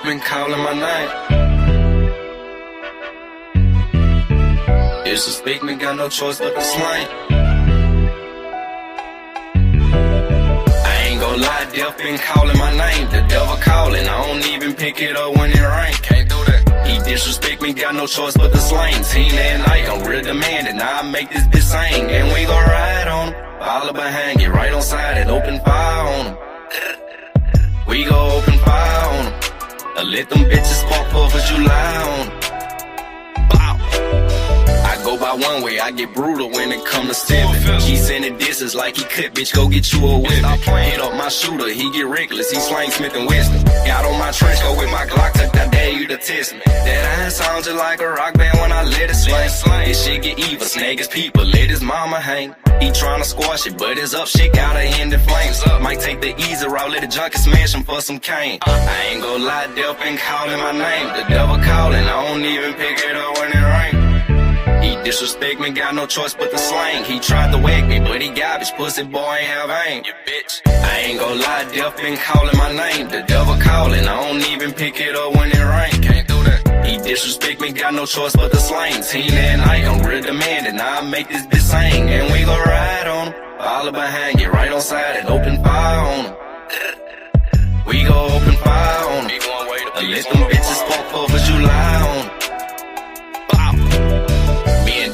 been calling my name. Disrespect me, got no choice but to slang. I ain't gon' lie, death been calling my name. The devil calling, I don't even pick it up when it rain. Can't do that. He disrespect me, got no choice but to slang. Team that night, I'm real demanding. Now I make this bitch sing, and we gon' ride on him. Follow behind, get right on side and open fire on him. We gon' open fire on him. Let them bitches spark for July on him. I go by one way, I get brutal when it come to stepping. He sending disses like he could, bitch, go get you a whip. Hit up my shooter, he get reckless, he slang Smith and Weston. Got on my trench coat with my Glock, took I dare you to test me. That iron sounds just like a rock band when I let it swing. This shit get evil, snag his people, let his mama hang. He tryna squash it, but his up shit gotta end in flames. Might take the easy route, let the junkie smash him for some cane. I ain't gon' lie, death been calling my name. The devil calling, I don't even pick it up when it rain. He disrespect me, got no choice but to slang. He tried to whack me, but he garbage, pussy boy ain't have aim. You bitch. I ain't gon' lie, death been calling my name. The devil calling, I don't even pick it up when it rain. Can't do that. He disrespect me, got no choice but to slang. Team that night, I'm real demanding. Now I make this bitch sing, and we gon' ride on him. Follow behind, get right on side and open fire on him. We gon' open fire on him. Let them bitches spark for July on him.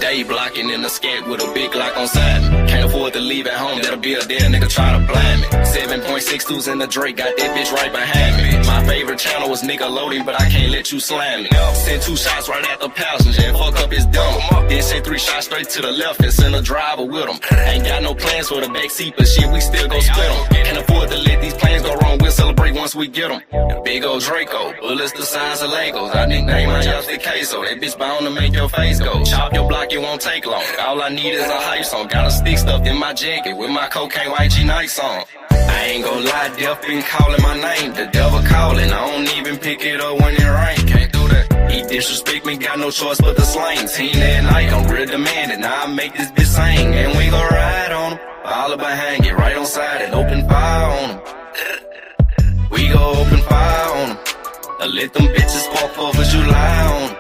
Day blocking in the skank with a big Glock on side me. Can't afford to leave at home, that'll be a dead nigga try to blind me. 7.62s in the Drake, got that bitch right behind me. My favorite channel was Nickelodeon, but I can't let you slam me. Send 2 shots right at the passenger and fuck up his dumb. Then send 3 shots straight to the left and send a driver with him. Ain't got no plans for the backseat, but shit, we still gon' split them. Can't afford to let these plans go wrong, we'll celebrate once we get them. Big old Draco, bullets the size of Legos. I nickname my ass the queso, that bitch bound to make your face go. Chop your block, it won't take long. All I need is a hype song. Got a stick stuffed in my jacket with my cocaine YG Nights on. I ain't gon' lie, death been calling my name. The devil calling, I don't even pick it up when it rain. Can't do that. He disrespect me, got no choice but to slang. Team that night, I'm real demanding. Now I make this bitch sing, and we gon' ride on him. Follow behind, get right on side and open fire on him. We gon' open fire on him. Let them bitches spark for July on him.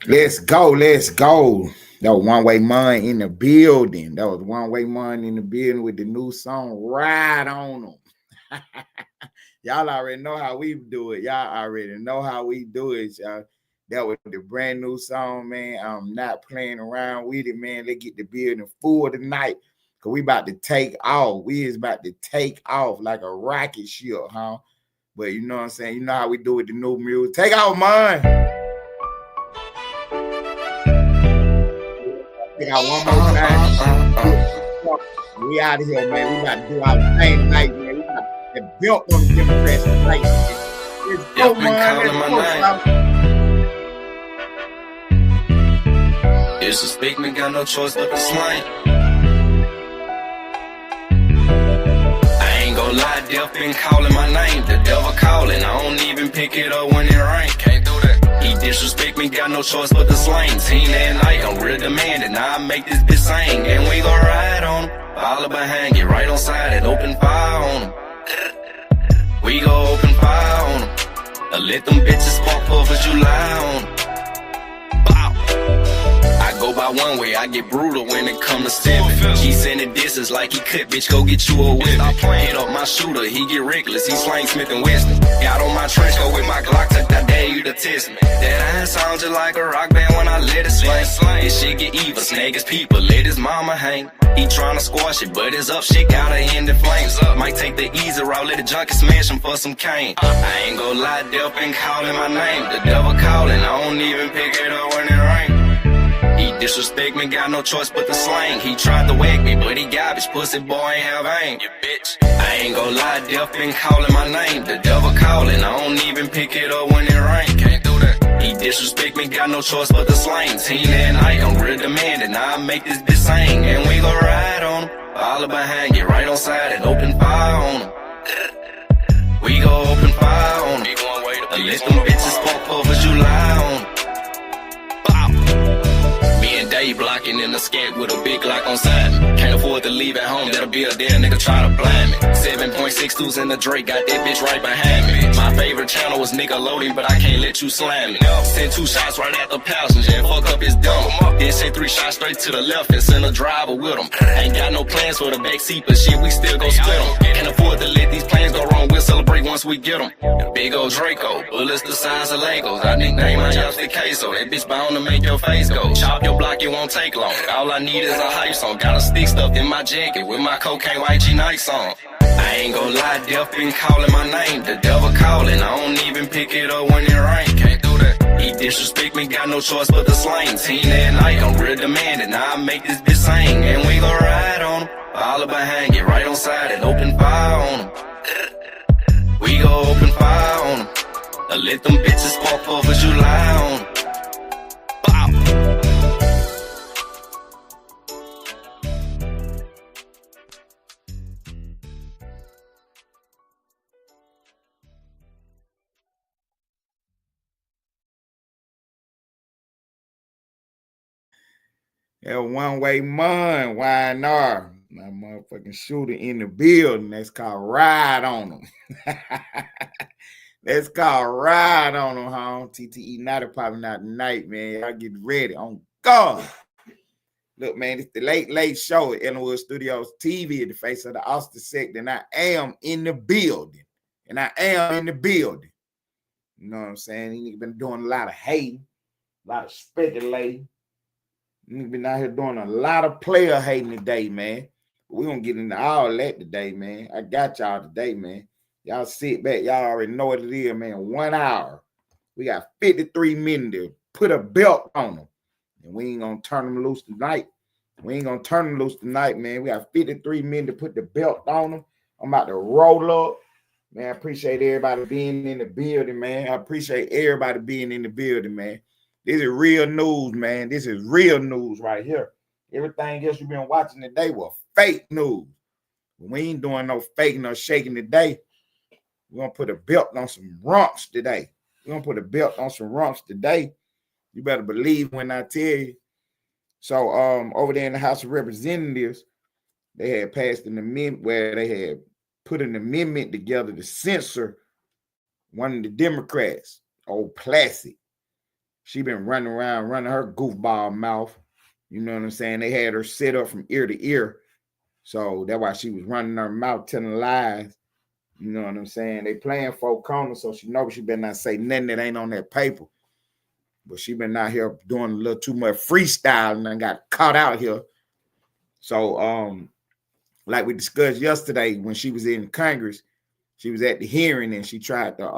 Let's go, let's go. That was One Way Mind in the building. That was One Way Mind in the building with the new song, Ride On Them. Y'all already know how we do it. Y'all already know how we do it, y'all. That was the brand new song, man. I'm not playing around with it, man. Let's get the building full tonight, because we about to take off. We is about to take off like a rocket ship, huh? But you know what I'm saying? You know how we do it, the new music. Take off, man. We got one more time. We out of here, man. We about to do our thing tonight, man. We about to build on the Democrats tonight. Let's go, man. Disrespect me, got no choice but to slang. I ain't gon' lie, death been calling my name. The devil calling, I don't even pick it up when it rain. Can't do that. He disrespect me, got no choice but to slang. Team that night, I'm real demanding. Now I make this bitch sing, and we gon' ride on him. Follow behind, get right on side and open fire on him. We gon' open fire on him. Let them bitches spark for July on him. I go by one way, I get brutal when it come to stepping. He sending disses like he could, bitch, go get you a whip. Hit up my shooter, he get reckless, he slang Smith and Weston. Got on my trench coat with my Glock, took I dare you to test me. That iron sounds just like a rock band when I let it swing. This shit get evil, snag his people, let his mama hang. He tryna squash it, but his up shit gotta end in flames. Might take the easy route, let the junkie smash him for some cane. I ain't gon' lie, death been calling my name. The devil calling, I don't even pick it up when it rain. He disrespect me, got no choice but to slang. He tried to whack me, but he garbage, pussy boy ain't have aim. You bitch. I ain't gon' lie, death been calling my name. The devil calling, I don't even pick it up when it rain. Can't do that. He disrespect me, got no choice but to slang. Team that night, I'm real demanding. Now I make this bitch sing, and we gon' ride on him. Follow behind, get right on side and open fire on him. We gon' open fire on him. Let them bitches spark for July on him. with a big Glock on side me. Can't afford to leave at home, that'll be a dead nigga try to blind me. 7.62s in the Drake, got that bitch right behind me. My favorite channel was Nickelodeon, but I can't let you slam me. Send 2 shots right at the passenger and fuck up his dumb. Then send 3 shots straight to the left and send a driver with him. Ain't got no plans for the backseat, but shit, we still gon' split them. Can't afford to let these plans go wrong, we'll celebrate once we get them. Big old Draco, bullets the size of Legos. I nickname my youngster Queso, that bitch bound to make your face go. Chop your block, it won't take long. All I need is a hype song. Got a stick stuffed in my jacket with my cocaine YG Nights on. I ain't gon' lie, death been calling my name. The devil calling, I don't even pick it up when it rain. Can't do that. He disrespect me, got no choice but to slang. Teen at night, I'm real demanding. Now I make this bitch sing, and we gon' ride on him. All behind, get right on side and open fire on him. We gon' open fire on him. Let them bitches pop up as you lie on them. Yeah, one-way man, YNR. My motherfucking shooter in the building. That's called ride on them. That's called ride on them, home. TTE not probably not tonight, man. Y'all get ready. On God. Look, man, it's the late show at Ellenwoodstudiostv at the face of the Austin sector, and I am in the building. You know what I'm saying? He been doing a lot of hating, a lot of speculating. Nigga been out here doing a lot of player hating today, man. We're gonna get into all that today, man. I got y'all today, man. Y'all sit back. Y'all already know what it is, man. 1 hour. We got 53 minutes to put a belt on them. And we ain't gonna turn them loose tonight. Man. We got 53 minutes to put the belt on them. I'm about to roll up. Man, I appreciate everybody being in the building, man. This is real news, man. This is real news right here. Everything else you've been watching today was fake news. We ain't doing no faking or shaking today. We're going to put a belt on some rumps today. You better believe when I tell you. So over there in the House of Representatives, they had passed an amendment where they had put an amendment together to censor one of the Democrats, old Placid. She been running around, running her goofball mouth. You know what I'm saying? They had her set up from ear to ear. So that's why she was running her mouth, telling lies. You know what I'm saying? They playing 4 corners, so she knows she better not say nothing that ain't on that paper. But she been out here doing a little too much freestyling and got caught out here. So, like we discussed yesterday when she was in Congress, she was at the hearing and she tried to,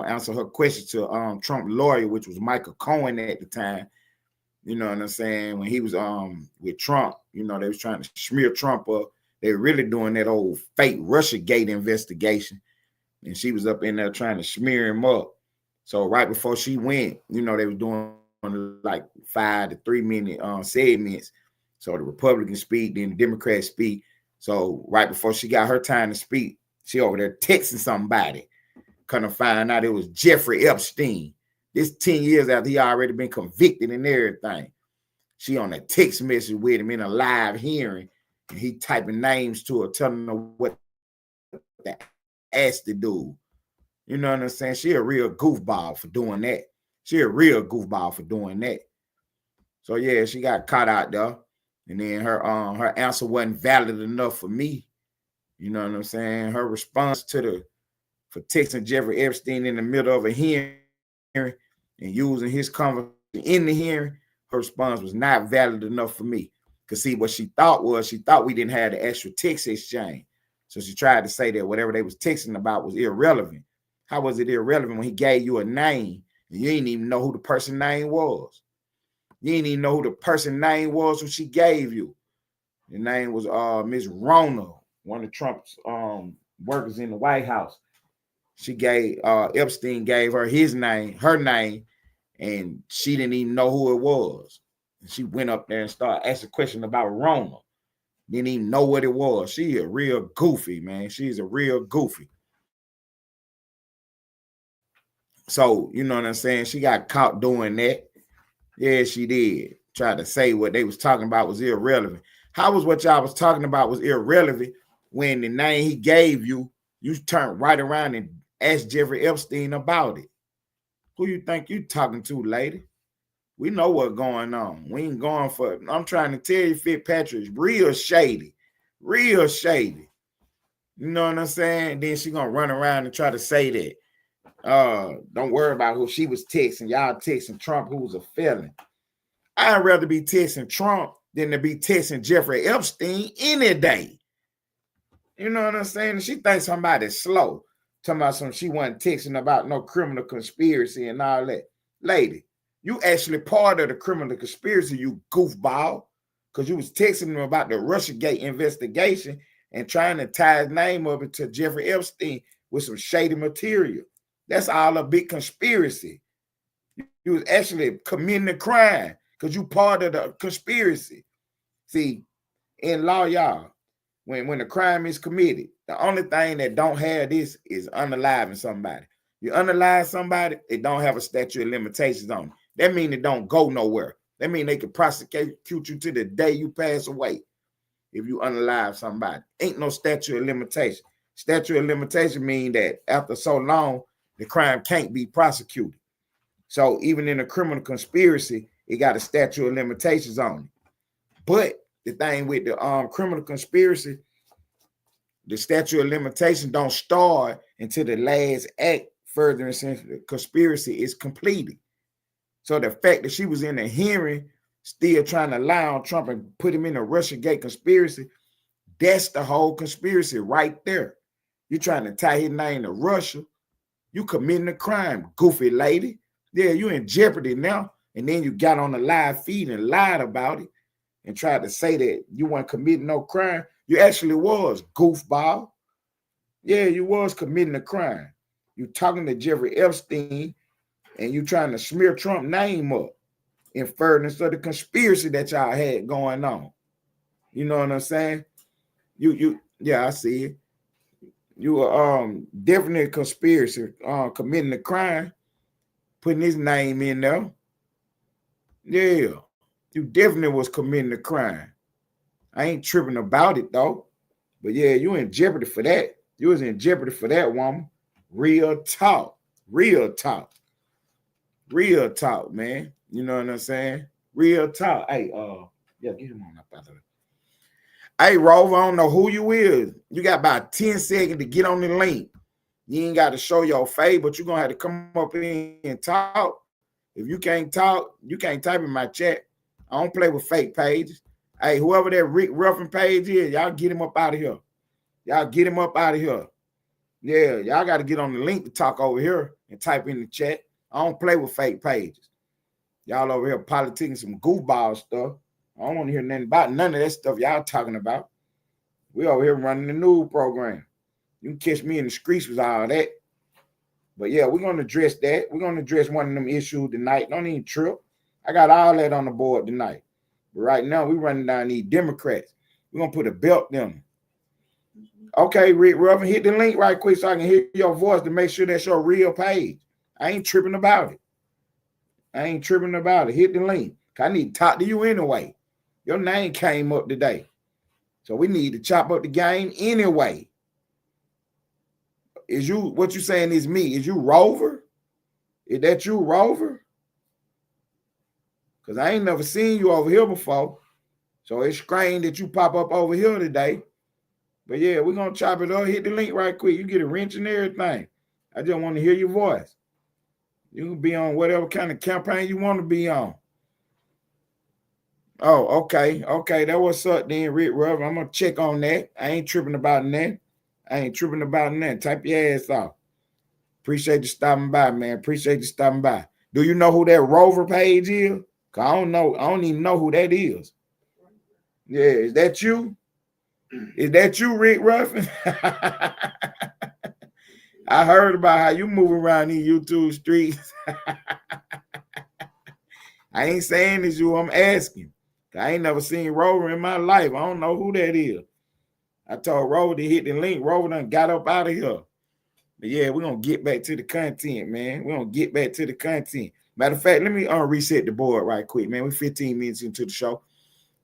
answer her question to Trump lawyer, which was Michael Cohen at the time. You know what I'm saying? When he was with Trump, they was trying to smear Trump up. They were really doing that old fake Russiagate investigation. And she was up in there trying to smear him up. So right before she went, they were doing like 5 to 3 minute segments. So the Republicans speak, then the Democrats speak. So right before she got her time to speak, she over there texting somebody. Couldn't find out it was Jeffrey Epstein. This 10 years after he already been convicted and everything. She on a text message with him in a live hearing. And he typing names to her, telling her what to ask the dude. You know what I'm saying? She a real goofball for doing that. So yeah, she got caught out there. And then her answer wasn't valid enough for me. You know what I'm saying? Her response for texting Jeffrey Epstein in the middle of a hearing and using his conversation in the hearing, her response was not valid enough for me. Because see, what she thought we didn't have the extra text exchange. So she tried to say that whatever they was texting about was irrelevant. How was it irrelevant when he gave you a name and you didn't even know who the person's name was? You didn't even know who the person's name was who she gave you. The name was Miss Rona, one of Trump's workers in the White House. She gave Epstein gave her her name, and she didn't even know who it was. And she went up there and started asking a question about Rona. Didn't even know what it was. She a real goofy, man. She's a real goofy. So, you know what I'm saying? She got caught doing that. Yeah, she did. try to say what they was talking about was irrelevant. How was what y'all was talking about was irrelevant when the name he gave you, you turned right around and asked Jeffrey Epstein about it? Who you think you talking to, lady? We know what's going on. We ain't going for it. I'm trying to tell you, Fitzpatrick's real shady. Real shady. You know what I'm saying? Then she gonna run around and try to say that. Don't worry about who she was texting. Y'all texting Trump, who was a felon. I'd rather be texting Trump than to be texting Jeffrey Epstein any day. You know what I'm saying? She thinks somebody's slow. Talking about some she wasn't texting about no criminal conspiracy and all that. Lady, you actually part of the criminal conspiracy, you goofball, because you was texting them about the Russiagate investigation and trying to tie his name up into Jeffrey Epstein with some shady material. That's all a big conspiracy. You was actually committing a crime because you part of the conspiracy. See, in law, y'all, when a crime is committed, the only thing that don't have this is unaliving somebody. You unalive somebody, it don't have a statute of limitations on it. That means it don't go nowhere. That means they can prosecute you to the day you pass away if you unalive somebody. Ain't no statute of limitation. Statute of limitation means that after so long, the crime can't be prosecuted. So even in a criminal conspiracy, it got a statute of limitations on it. But the thing with the criminal conspiracy, the statute of limitation don't start until the last act further the conspiracy is completed. So the fact that she was in a hearing still trying to lie on Trump and put him in a Russiagate conspiracy, that's the whole conspiracy right there. You're trying to tie his name to Russia. You committing a crime, goofy lady. Yeah, you in jeopardy now. And then you got on the live feed and lied about it and tried to say that you weren't committing no crime. You actually was, goofball. Yeah, you was committing a crime. You talking to Jeffrey Epstein and you trying to smear Trump's name up in furtherance of the conspiracy that y'all had going on. You know what I'm saying? Yeah, I see it. You are definitely a conspiracy, committing a crime, putting his name in there. Yeah, you definitely was committing a crime. I ain't tripping about it though. But yeah, you in jeopardy for that. You was in jeopardy for that, woman. Real talk. Real talk. Real talk, man. You know what I'm saying? Real talk. Hey, yeah, get him on up out of there. Hey, Rover, I don't know who you is. You got about 10 seconds to get on the link. You ain't got to show your face, but you're going to have to come up in and talk. If you can't talk, you can't type in my chat. I don't play with fake pages. Hey, whoever that Rick Ruffin page is, y'all get him up out of here. Y'all get him up out of here. Yeah, y'all got to get on the link to talk over here and type in the chat. I don't play with fake pages. Y'all over here politicking some goofball stuff. I don't want to hear nothing about none of that stuff y'all talking about. We over here running the news program. You can catch me in the streets with all that. But yeah, we're going to address that. We're going to address one of them issues tonight. Don't even trip. I got all that on the board tonight. But right now, we're running down these Democrats. We're going to put a belt in them. Okay, Rick Ruffin, hit the link right quick so I can hear your voice to make sure that's your real page. I ain't tripping about it. I ain't tripping about it. Hit the link. I need to talk to you anyway. Your name came up today. So we need to chop up the game anyway. Is you, what you saying is me? Is you Rover? Is that you, Rover? Because I ain't never seen you over here before. So it's strange that you pop up over here today. But yeah, we're going to chop it up. Hit the link right quick. You get a wrench and everything. I just want to hear your voice. You can be on whatever kind of campaign you want to be on. Oh, okay. Okay, that what's up then, Rick Ruff. I'm going to check on that. I ain't tripping about that. I ain't tripping about that. Type your ass off. Appreciate you stopping by, man. Appreciate you stopping by. Do you know who that Rover page is? Cause I don't know. I don't even know who that is. Yeah, is that you? Is that you, Rick Ruffin? I heard about how you move around these YouTube streets. I ain't saying it's you. I'm asking. I ain't never seen Rover in my life. I don't know who that is. I told Rover to hit the link. Rover done got up out of here. But yeah, we're going to get back to the content, man. We're going to get back to the content. Matter of fact, let me reset the board right quick, man. We're 15 minutes into the show.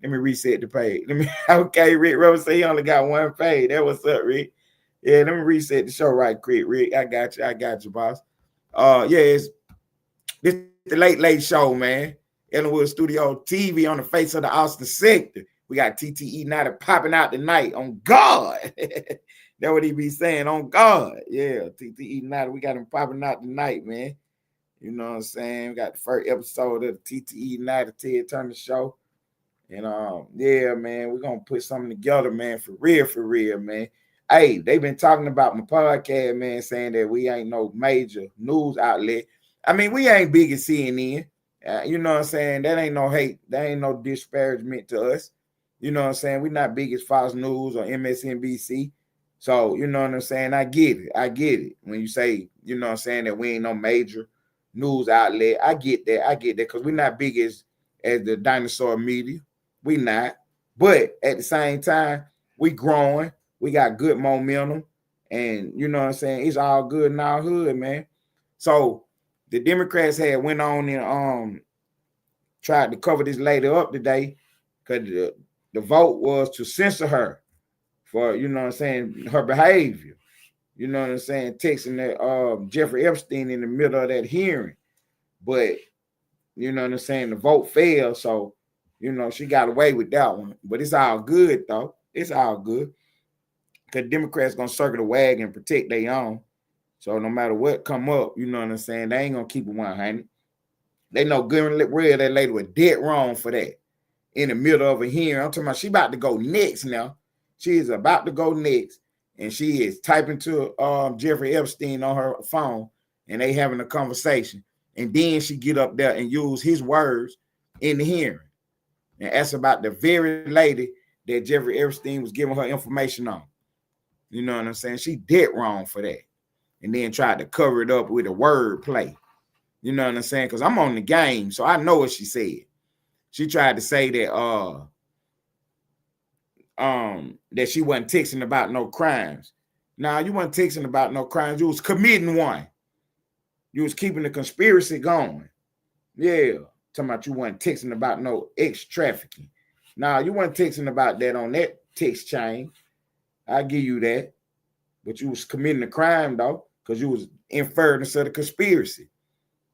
Let me reset the page. Okay, Rick Rose say he only got one page. That what's up, Rick. Yeah, let me reset the show right quick, Rick. I got you, boss. It's this the late show, man. Ellenwoodstudiostv on the face of the Austin sector. We got TTE Night popping out tonight on God. That's what he be saying, on God. Yeah, TTE Night. We got him popping out tonight, man. You know what I'm saying? We got the first episode of the TTE Night of Ted Turner Show. And yeah, man, we're gonna put something together, man, for real, man. Hey, they've been talking about my podcast, man, saying that we ain't no major news outlet. I mean, we ain't big as CNN. You know what I'm saying? That ain't no hate. That ain't no disparagement to us. You know what I'm saying? We're not big as Fox News or MSNBC. So, you know what I'm saying? I get it. When you say, you know what I'm saying, that we ain't no major news outlet, I get that, because we're not big as the dinosaur media. We not. But at the same time, we growing. We got good momentum. And, you know what I'm saying, it's all good in our hood, man. So, the Democrats had went on and tried to cover this lady up today because the vote was to censor her for, you know what I'm saying, her behavior. You know what I'm saying, texting that Jeffrey Epstein in the middle of that hearing. But, you know what I'm saying, the vote failed, so, you know, she got away with that one. But it's all good, though. It's all good. Because Democrats going to circle the wagon and protect their own. So no matter what come up, you know what I'm saying, they ain't going to keep it 100. They know good and real that lady was dead wrong for that. In the middle of a hearing. I'm talking about she about to go next now. She is about to go next. And she is typing to Jeffrey Epstein on her phone. And they having a conversation. And then she get up there and use his words in the hearing. And that's about the very lady that Jeffrey Epstein was giving her information on. You know what I'm saying? She dead wrong for that. And then tried to cover it up with a word play. You know what I'm saying? Because I'm on the game, so I know what she said. She tried to say that that she wasn't texting about no crimes. Now, you wasn't texting about no crimes. You was committing one. You was keeping the conspiracy going. Yeah. Talking about you wasn't texting about no ex-trafficking. Now, you wasn't texting about that on that text chain. I give you that. But you was committing a crime, though, because you was in furtherance of the conspiracy.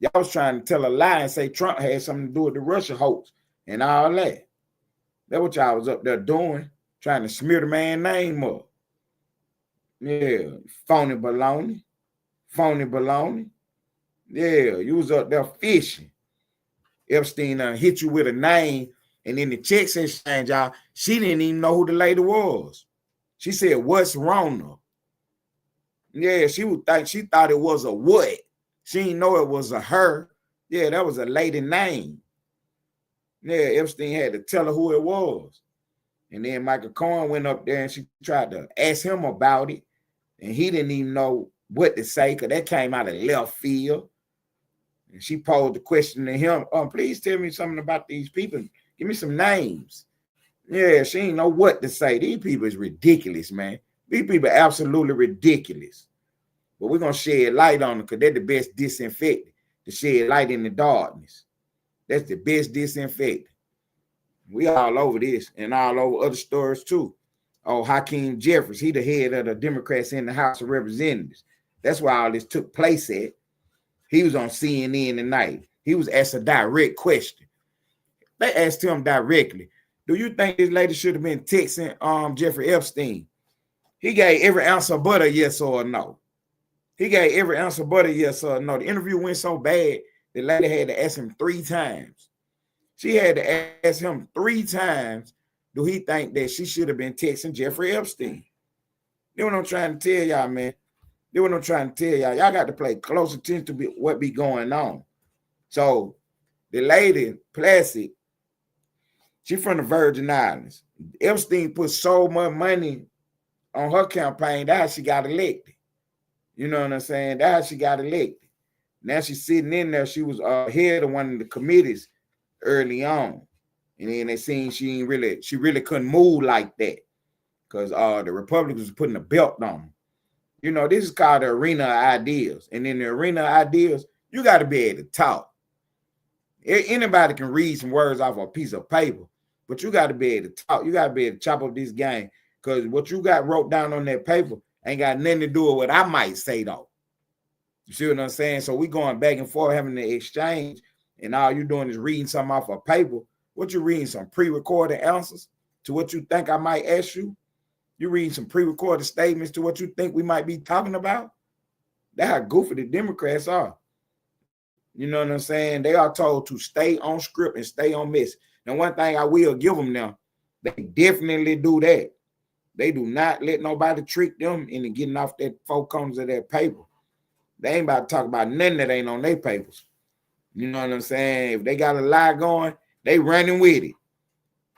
Y'all was trying to tell a lie and say Trump had something to do with the Russia hoax and all that. That's what y'all was up there doing, trying to smear the man's name up. Yeah, phony baloney. Yeah, you was up there fishing. Epstein hit you with a name, and in the checks exchange, y'all, she didn't even know who the lady was. She said, "What's wrong?" Yeah, she thought it was a what. She didn't know it was a her. Yeah, that was a lady name. Yeah, Epstein had to tell her who it was. And then Michael Cohen went up there and she tried to ask him about it. And he didn't even know what to say because that came out of left field. And she posed the question to him, please tell me something about these people. Give me some names. Yeah, she didn't know what to say. These people is ridiculous, man. These people are absolutely ridiculous. But we're going to shed light on them because they're the best disinfectant to shed light in the darkness. That's the best disinfectant. We all over this and all over other stories too. Oh, Hakeem Jeffries, he the head of the Democrats in the House of Representatives. That's why all this took place at. He was on CNN tonight. He was asked a direct question. They asked him directly, do you think this lady should have been texting Jeffrey Epstein? He gave every answer but a yes or a no. He gave every answer but a yes or a no. The interview went so bad, the lady had to ask him 3 times. She had to ask him 3 times, do he think that she should have been texting Jeffrey Epstein? That's what I'm trying to tell y'all, man. That's what I'm trying to tell y'all. Y'all got to pay close attention to what be going on. So the lady, Placid, she from the Virgin Islands. Epstein put so much money on her campaign, that's how she got elected. You know what I'm saying? That's how she got elected. Now she's sitting in there. She was head of one of the committees early on. And then they seen she really couldn't move like that because the Republicans was putting a belt on them. You know, this is called the arena of ideas. And in the arena of ideas, you got to be able to talk. Anybody can read some words off a piece of paper, but you got to be able to talk. You got to be able to chop up this game, because what you got wrote down on that paper ain't got nothing to do with what I might say, though. You see what I'm saying? So we going back and forth having the exchange, and all you doing is reading something off a paper. What you reading? Some pre-recorded answers to what you think I might ask you? You reading some pre-recorded statements to what you think we might be talking about? That's how goofy the Democrats are. You know what I'm saying? They are told to stay on script and stay on message. Now, one thing I will give them now, they definitely do that. They do not let nobody trick them into getting off that 4 corners of that paper. They ain't about to talk about nothing that ain't on their papers. You know what I'm saying? If they got a lie going, they running with it.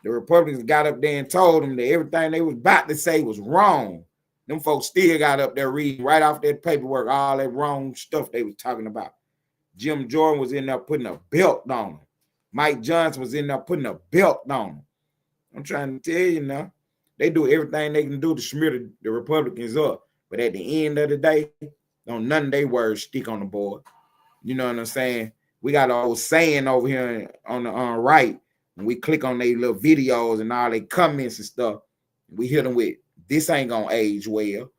The Republicans got up there and told them that everything they was about to say was wrong. Them folks still got up there reading right off that paperwork, all that wrong stuff they was talking about. Jim Jordan was in there putting a belt on him. Mike Johnson was in there putting a belt on him. I'm trying to tell you now, they do everything they can do to smear the Republicans up. But at the end of the day, don't none of their words stick on the board. You know what I'm saying? We got an old saying over here on the right. When we click on their little videos and all their comments and stuff, we hit them with, this ain't gonna age well.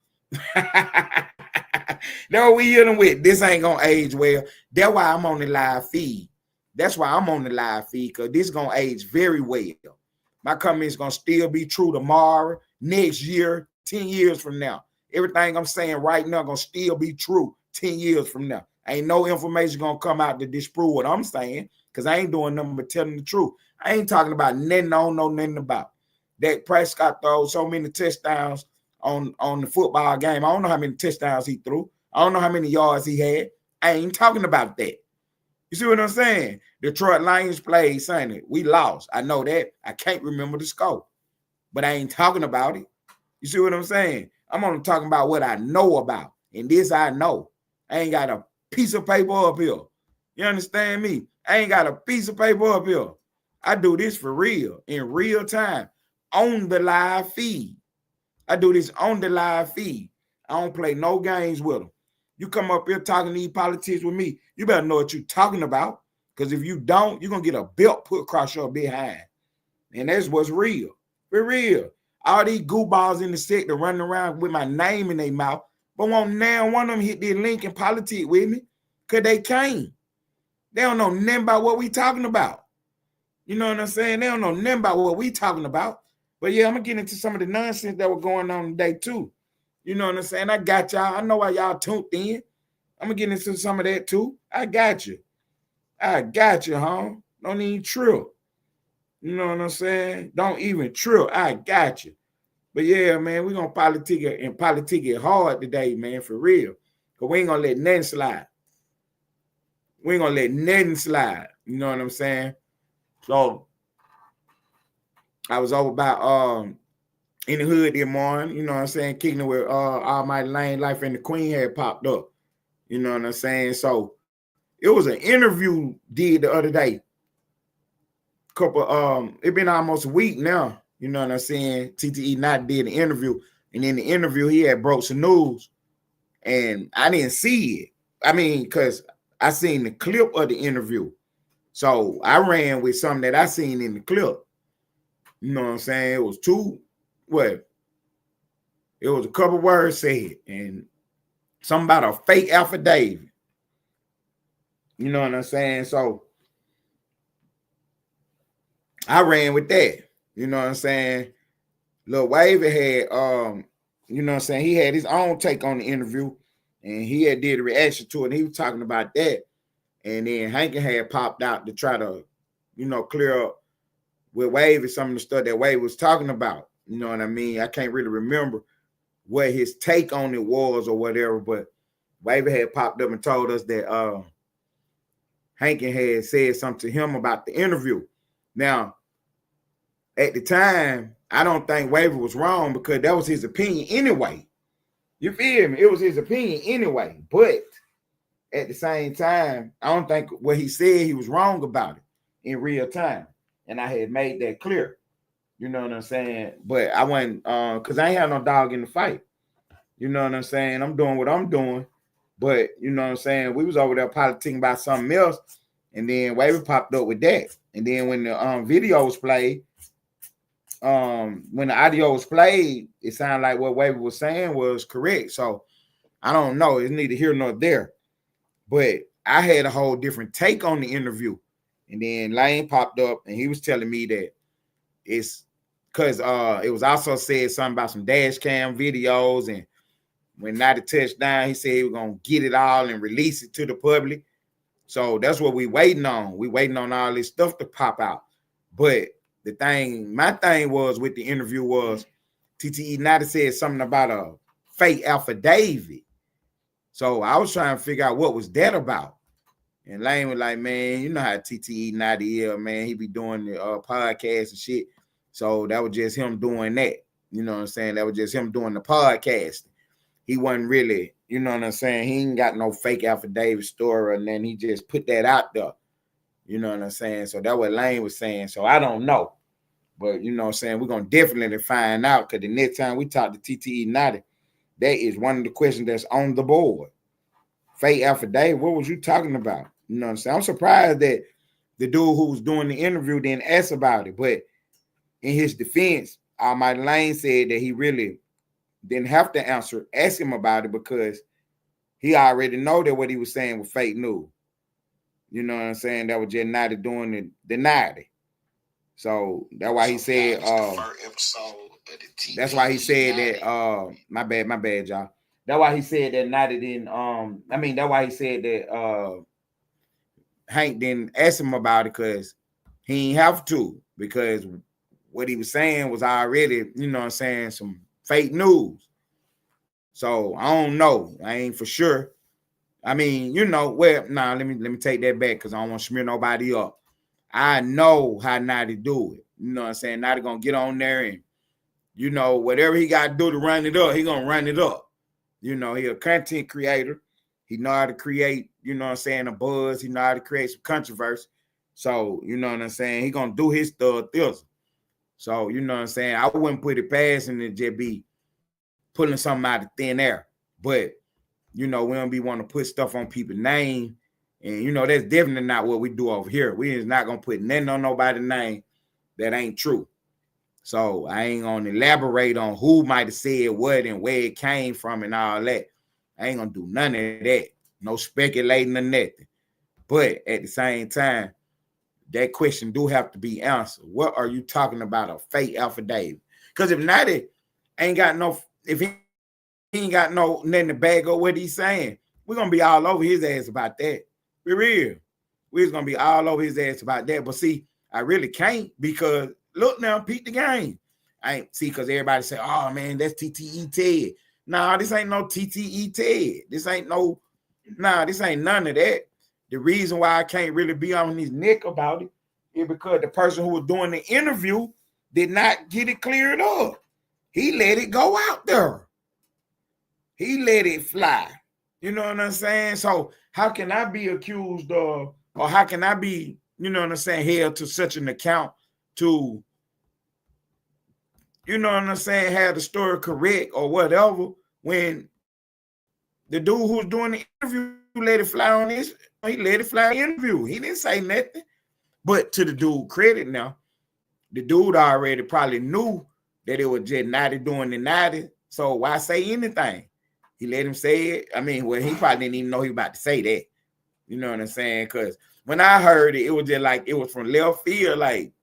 No, we hit them with, this ain't gonna age well. That's why I'm on the live feed. That's why I'm on the live feed, because this is gonna age very well. My comments gonna still be true tomorrow, next year, 10 years from now. Everything I'm saying right now gonna still be true 10 years from now. Ain't no information gonna come out to disprove what I'm saying, because I ain't doing nothing but telling the truth. I ain't talking about nothing I don't know nothing about. Dak Prescott throws so many touchdowns on the football game. I don't know how many touchdowns he threw. I don't know how many yards he had. I ain't talking about that. You see what I'm saying? Detroit Lions played Sunday. We lost. I know that. I can't remember the score, but I ain't talking about it. You see what I'm saying? I'm only talking about what I know about, and this I know. I ain't got a piece of paper up here. You understand me? I ain't got a piece of paper up here. I do this for real, in real time, on the live feed. I do this on the live feed. I don't play no games with them. You come up here talking these politics with me, you better know what you're talking about, because if you don't, you're going to get a belt put across your behind. And that's what's real. For real. All these goofballs in the sector running around with my name in their mouth, but won't now one of them hit their link in politics with me, because they can't. They don't know nothing about what we talking about. You know what I'm saying? They don't know nothing about what we talking about. But yeah, I'm going to get into some of the nonsense that was going on today too. You know what I'm saying? I got y'all. I know why y'all tuned in. I'm going to get into some of that too. I got you. I got you, huh? Don't even trip. You know what I'm saying? Don't even trip. I got you. But yeah, man, we're going to politic it hard today, man, for real. Because we ain't going to let nothing slide. We ain't going to let nothing slide. You know what I'm saying? So I was over by in the hood this morning, you know what I'm saying, kicking it with Almighty Lane Life, and the Queen had popped up. You know what I'm saying? So it was an interview did the other day. It been almost a week now. You know what I'm saying? TTE not did an interview, and in the interview he had broke some news, and I didn't see it. I mean, because I seen the clip of the interview. So I ran with something that I seen in the clip. You know what I'm saying? It was it was a couple words said, and something about a fake affidavit. You know what I'm saying? So I ran with that. You know what I'm saying? Lil Wavy had, you know what I'm saying, he had his own take on the interview, and he had did a reaction to it, and he was talking about that. And then Hankin had popped out to try to, you know, clear up with Wavy some of the stuff that Wavy was talking about. You know what I mean? I can't really remember what his take on it was or whatever, but Wavy had popped up and told us that Hankin had said something to him about the interview. Now, at the time, I don't think Wavy was wrong, because that was his opinion anyway. You feel me? It was his opinion anyway. But at the same time, I don't think what he said he was wrong about it in real time. And I had made that clear. You know what I'm saying? But I wasn't, because I ain't had no dog in the fight. You know what I'm saying? I'm doing what I'm doing. But, you know what I'm saying? We was over there politicking about something else. And then Wavy popped up with that. And then when the video was played, when the audio was played, it sounded like what Wavy was saying was correct. So I don't know. It's neither here nor there. But I had a whole different take on the interview. And then Lane popped up and he was telling me that it's because it was also said something about some dash cam videos. And when Nadi touched down, he said he was going to get it all and release it to the public. So that's what we waiting on. We waiting on all this stuff to pop out. But my thing was with the interview was TTE Nadi said something about a fake affidavit. So I was trying to figure out what was that about. And Lane was like, man, you know how TTE Nadi is, man. He be doing the podcast and shit. So that was just him doing that. You know what I'm saying? That was just him doing the podcast. He wasn't really, you know what I'm saying? He ain't got no fake affidavit story, and then he just put that out there. You know what I'm saying? So that's what Lane was saying. So I don't know. But you know what I'm saying? We're going to definitely find out because the next time we talk to TTE Nadi, that is one of the questions that's on the board. Fake affidavit, what was you talking about? You know what I'm saying? I'm surprised that the dude who was doing the interview didn't ask about it. But in his defense, Almighty Lane said that he really didn't have to ask him about it because he already know that what he was saying was fake news. You know what I'm saying? That was just Nadi doing the Nadi. So that's why he said that's why he said that my bad, y'all. That's why he said that Nadi didn't that's why he said that Hank didn't ask him about it because he ain't have to, because what he was saying was already, you know what I'm saying, some fake news. So I don't know. I ain't for sure. I mean, you know, let me take that back because I don't want to smear nobody up. I know how Nadi do it. You know what I'm saying? Nadi gonna get on there and, you know, whatever he got to do to run it up, he gonna run it up. You know, he a content creator. He know how to create, you know what I'm saying, a buzz. He know how to create some controversy. So, you know what I'm saying? He gonna do his stuff. So, you know what I'm saying? I wouldn't put it past him to just be pulling something out of thin air. But, you know, we don't be want to put stuff on people's name. And, you know, that's definitely not what we do over here. We is not going to put nothing on nobody's name that ain't true. So I ain't going to elaborate on who might have said what and where it came from and all that. I ain't going to do none of that. No speculating or nothing. But at the same time, that question do have to be answered. What are you talking about, a fake affidavit? Because if Nadi ain't got no, if he ain't got no nothing to bag up what he's saying, we're going to be all over his ass about that. Be real. We're going to be all over his ass about that. But see, I really can't because look now, peep the game. I ain't see because everybody say, oh man, that's TTE Ted. Nah, this ain't no TTE Ted. This ain't none of that. The reason why I can't really be on his neck about it is because the person who was doing the interview did not get it cleared up. He let it go out there. He let it fly. You know what I'm saying? So how can I be accused of, or how can I be, you know what I'm saying, held to such an account to, you know what I'm saying, have the story correct or whatever, when the dude who's doing the interview let it fly on this, he let it fly in the interview. He didn't say nothing. But to the dude credit now, the dude already probably knew that it was just Nadi doing the Nadi. So why say anything? He let him say it. I mean, well, he probably didn't even know he was about to say that. You know what I'm saying? Because when I heard it, it was just like it was from left field, like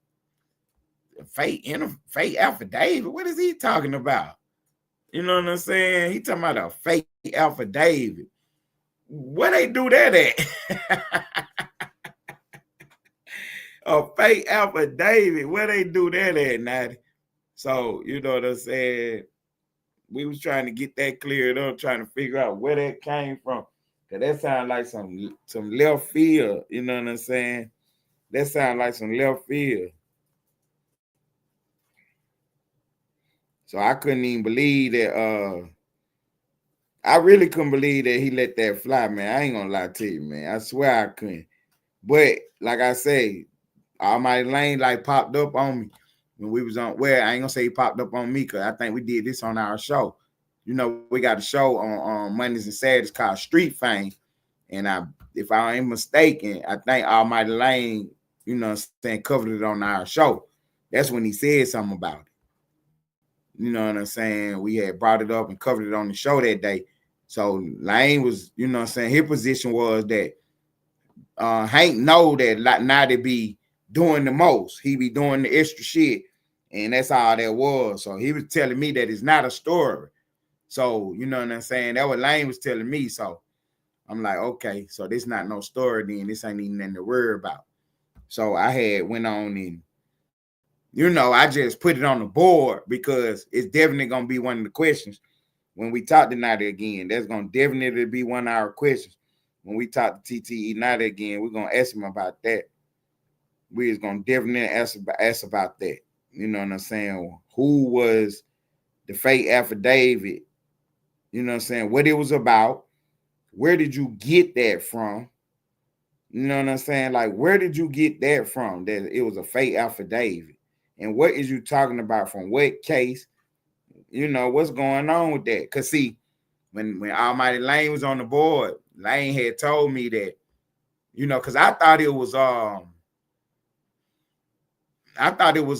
fake affidavit. What is he talking about? You know what I'm saying? He talking about a fake affidavit. Where they do that at? A fake affidavit. Where they do that at, Nadi? So, you know what I'm saying? We was trying to get that cleared up, trying to figure out where that came from. Cause that sounds like some left field. You know what I'm saying? That sounds like some left field. So I couldn't even believe that. I really couldn't believe that he let that fly, man. I ain't gonna lie to you, man. I swear I couldn't. But like I say, Almighty Lane like popped up on me when we was on. Well, I ain't gonna say he popped up on me because I think we did this on our show. You know, we got a show on Mondays and Saturdays called Street Fame, and I if I ain't mistaken, I think Almighty Lane, you know what I'm saying, covered it on our show. That's when he said something about it. You know what I'm saying? We had brought it up and covered it on the show that day. So Lane was, you know what I'm saying, his position was that Hank know that like now they be doing the most. He be doing the extra shit. And that's all that was. So he was telling me that it's not a story. So, you know what I'm saying? That what Lane was telling me. So I'm like, okay, so this not no story then. This ain't even nothing to worry about. So I had went on and, you know, I just put it on the board because it's definitely going to be one of the questions when we talk tonight again. That's going to definitely be one of our questions. When we talk to TTE Night again, we're going to ask him about that. We're going to definitely ask about that. You know what I'm saying? Who was the fake affidavit? You know what I'm saying? What it was about. Where did you get that from? You know what I'm saying? Like, where did you get that from? That it was a fake affidavit. And what is you talking about? From what case? You know, what's going on with that? Because, see, when Almighty Lane was on the board, Lane had told me that, you know, because I thought it was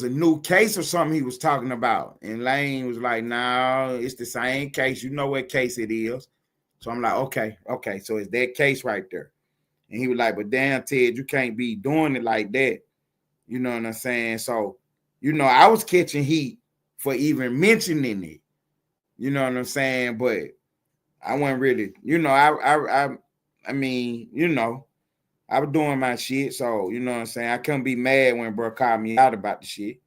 a new case or something he was talking about. And Lane was like, no, it's the same case. You know what case it is. So I'm like, okay. So it's that case right there. And he was like, but damn, Ted, you can't be doing it like that. You know what I'm saying? So, you know, I was catching heat for even mentioning it. You know what I'm saying? But I wasn't really, you know, I mean, you know, I was doing my shit. So, you know what I'm saying? I couldn't be mad when bro called me out about the shit.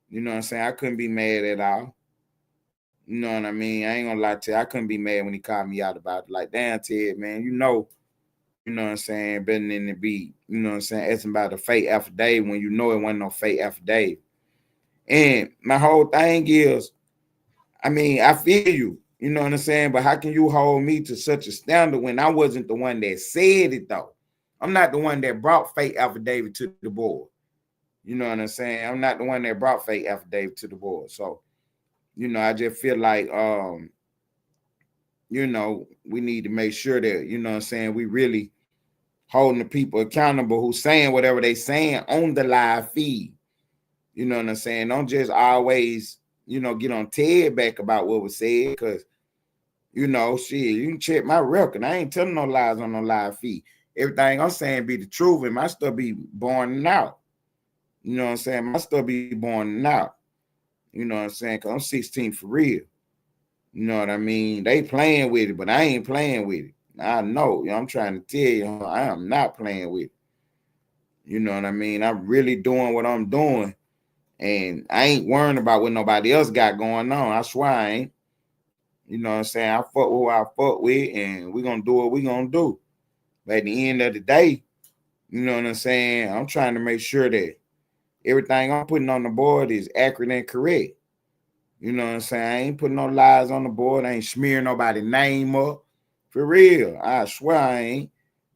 You know what I'm saying? I couldn't be mad at all. You know what I mean? I ain't gonna lie to you. I couldn't be mad when he called me out about it. Like, damn, Ted, man, you know what I'm saying, better than to be, you know what I'm saying, asking about a fake affidavit when you know it wasn't no fake affidavit. And my whole thing is, I mean, I feel you, you know what I'm saying, but how can you hold me to such a standard when I wasn't the one that said it, though? I'm not the one that brought fake affidavit to the board. You know what I'm saying? I'm not the one that brought fake affidavit to the board. So, you know, I just feel like, you know, we need to make sure that, you know what I'm saying, we really holding the people accountable who's saying whatever they saying on the live feed. You know what I'm saying? Don't just always, you know, get on Ted back about what was said, because, you know, shit, you can check my record. I ain't telling no lies on no live feed. Everything I'm saying be the truth, and my stuff be born out. You know what I'm saying? My stuff be born out. You know what I'm saying? Because I'm 16 for real. You know what I mean? They playing with it, but I ain't playing with it. I know. You know, I'm trying to tell you, I am not playing with it. You know what I mean? I'm really doing what I'm doing. And I ain't worrying about what nobody else got going on. I swear I ain't. You know what I'm saying? I fuck with who I fuck with, and we're going to do what we're going to do. But at the end of the day, you know what I'm saying? I'm trying to make sure that everything I'm putting on the board is accurate and correct. You know what I'm saying? I ain't putting no lies on the board. I ain't smearing nobody's name up. For real. I swear I ain't.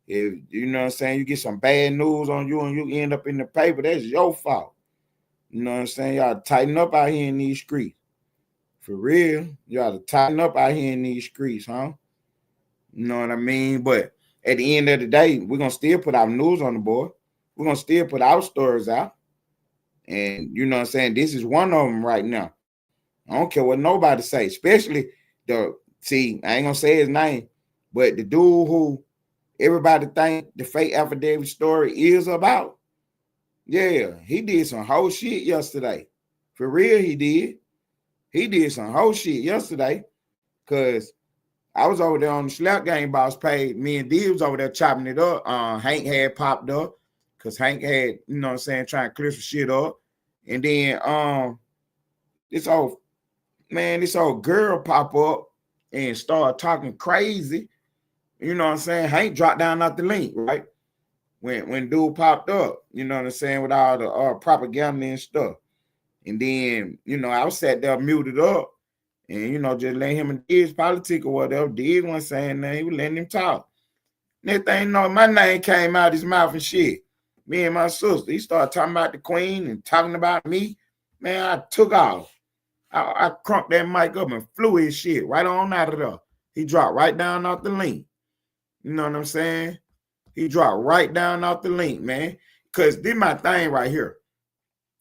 If, you know what I'm saying, you get some bad news on you and you end up in the paper, that's your fault. You know what I'm saying? Y'all tighten up out here in these streets. For real. Y'all tighten up out here in these streets, huh? You know what I mean? But at the end of the day, we're going to still put our news on the board. We're going to still put our stories out. And you know what I'm saying? This is one of them right now. I don't care what nobody say, especially I ain't going to say his name, but the dude who everybody think the fake affidavit story is about. Yeah, he did some whole shit yesterday. For real, he did. He did some whole shit yesterday, because I was over there on the Slap Game Boss page. Me and D was over there chopping it up. Hank had popped up because Hank had, you know what I'm saying, trying to clear some shit up. And then this old girl pop up and start talking crazy. You know what I'm saying? Hank dropped down off the link, right? When dude popped up, you know what I'm saying, with all the propaganda and stuff. And then, you know, I was sat there muted up and, you know, just letting him and Diz politic or whatever. Diz wasn't saying nothing. He was letting him talk. Next thing you know, my name came out his mouth and shit. Me and my sister, he started talking about the queen and talking about me. Man, I took off. I crunked that mic up and flew his shit right on out of there. He dropped right down off the link. You know what I'm saying? He dropped right down off the link, man. Because this my thing right here.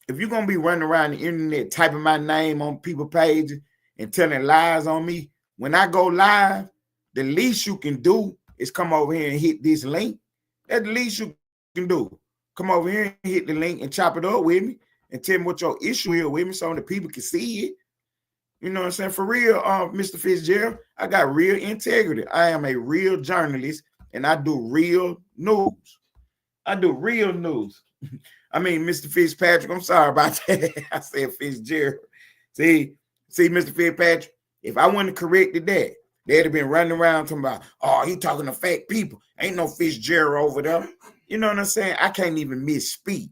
If you're going to be running around the internet typing my name on people's pages and telling lies on me, when I go live, the least you can do is come over here and hit this link. That's the least you can do. Come over here and hit the link and chop it up with me and tell me what your issue is with me so the people can see it. You know what I'm saying? For real, Mr. Fitzgerald, I got real integrity. I am a real journalist and I do real news. I do real news. I mean, Mr. Fitzpatrick, I'm sorry about that. I said Fitzgerald. See, Mr. Fitzpatrick, if I wouldn't have corrected that, they'd have been running around talking about, oh, he talking to fake people. Ain't no Fitzgerald over there. You know what I'm saying? I can't even misspeak.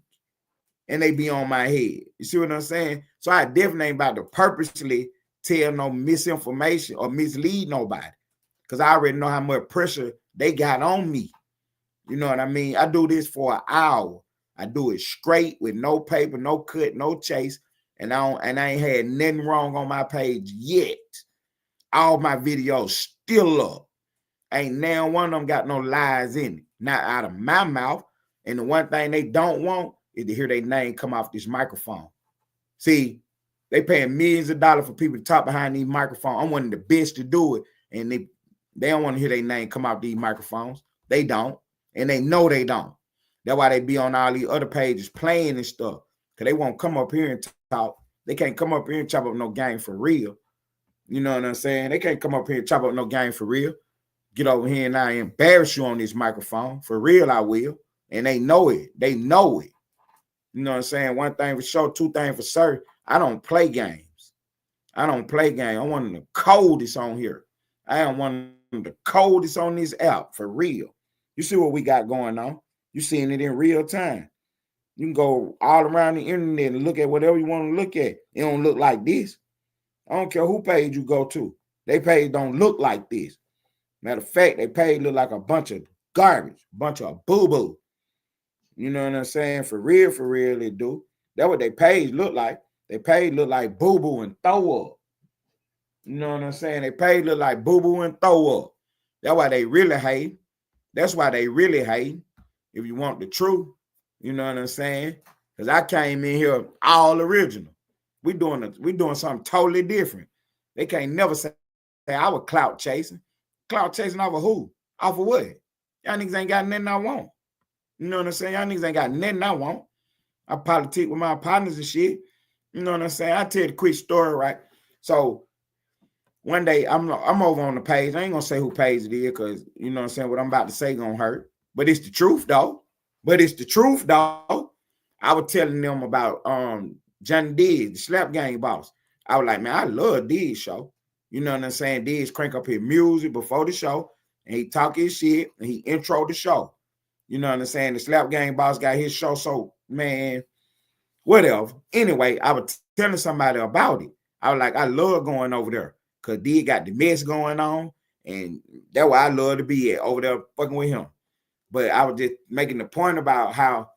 And they be on my head. You see what I'm saying? So I definitely ain't about to purposely tell no misinformation or mislead nobody. Because I already know how much pressure they got on me. You know what I mean? I do this for an hour. I do it straight with no paper, no cut, no chase. And I ain't had nothing wrong on my page yet. All my videos still up. Ain't now one of them got no lies in it. Not out of my mouth. And the one thing they don't want is to hear their name come off this microphone. See, they paying millions of dollars for people to talk behind these microphones. I'm one of the best to do it. And they don't want to hear their name come off these microphones. They don't. And they know they don't. That's why they be on all these other pages playing and stuff. Because they won't come up here and talk. They can't come up here and chop up no game for real. You know what I'm saying? They can't come up here and chop up no game for real. Get over here and I embarrass you on this microphone. For real, I will. And they know it. They know it. You know what I'm saying? One thing for sure, two things for certain. I don't play games. I don't play games. I'm one of the coldest on here. I am one of the coldest on this app, for real. You see what we got going on. You're seeing it in real time. You can go all around the internet and look at whatever you want to look at. It don't look like this. I don't care who page you go to. They page don't look like this. Matter of fact, they page look like a bunch of garbage, bunch of boo-boo. You know what I'm saying? For real, they do. That's what they page look like. They page look like boo-boo and throw up. You know what I'm saying? They page look like boo-boo and throw up. That's why they really hate. That's why they really hate. If you want the truth, you know what I'm saying? Because I came in here all original. We doing something totally different. They can't never say I was clout chasing. Clout chasing off of who? Off of what? Y'all niggas ain't got nothing I want. You know what I'm saying? Y'all niggas ain't got nothing I want. I politic with my partners and shit. You know what I'm saying? I tell the quick story, right? So one day I'm over on the page. I ain't gonna say who page it is because you know what I'm saying, what I'm about to say gonna hurt. But it's the truth though. I was telling them about Johnny Diz, the Slap Gang boss. I was like, man, I love Diz show. You know what I'm saying? Diz crank up his music before the show, and he talk his shit, and he intro the show. You know what I'm saying? The Slap Gang boss got his show, so man, whatever. Anyway, I was telling somebody about it. I was like, I love going over there because Diz got the mess going on, and that's why I love to be at over there fucking with him. But I was just making the point about how,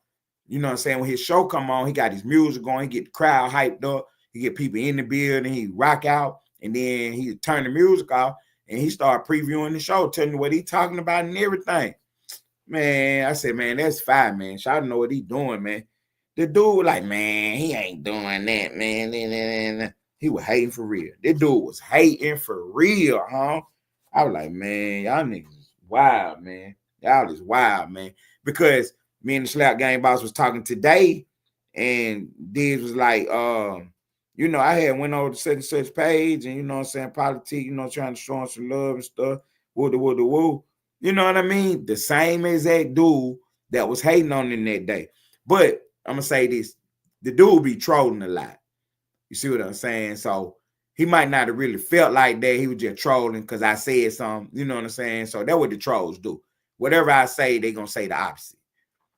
you know what I'm saying, when his show come on, he got his music going, he get the crowd hyped up, he get people in the building, he rock out, and then he turn the music off, and he start previewing the show, telling you what he talking about and everything. Man, I said, man, that's fine, man. Y'all know what he doing, man. The dude was like, man, he ain't doing that, man. He was hating for real. This dude was hating for real, huh? I was like, man, y'all niggas is wild, man. Y'all is wild, man. Because me and the Slap Gang boss was talking today, and Diz was like, you know, I had went over to such and such page, and you know what I'm saying, politics, you know, trying to show him some love and stuff. Woo. You know what I mean? The same exact dude that was hating on him that day. But I'm gonna say this: the dude be trolling a lot. You see what I'm saying? So he might not have really felt like that. He was just trolling because I said something. You know what I'm saying? So that's what the trolls do. Whatever I say, they're gonna say the opposite.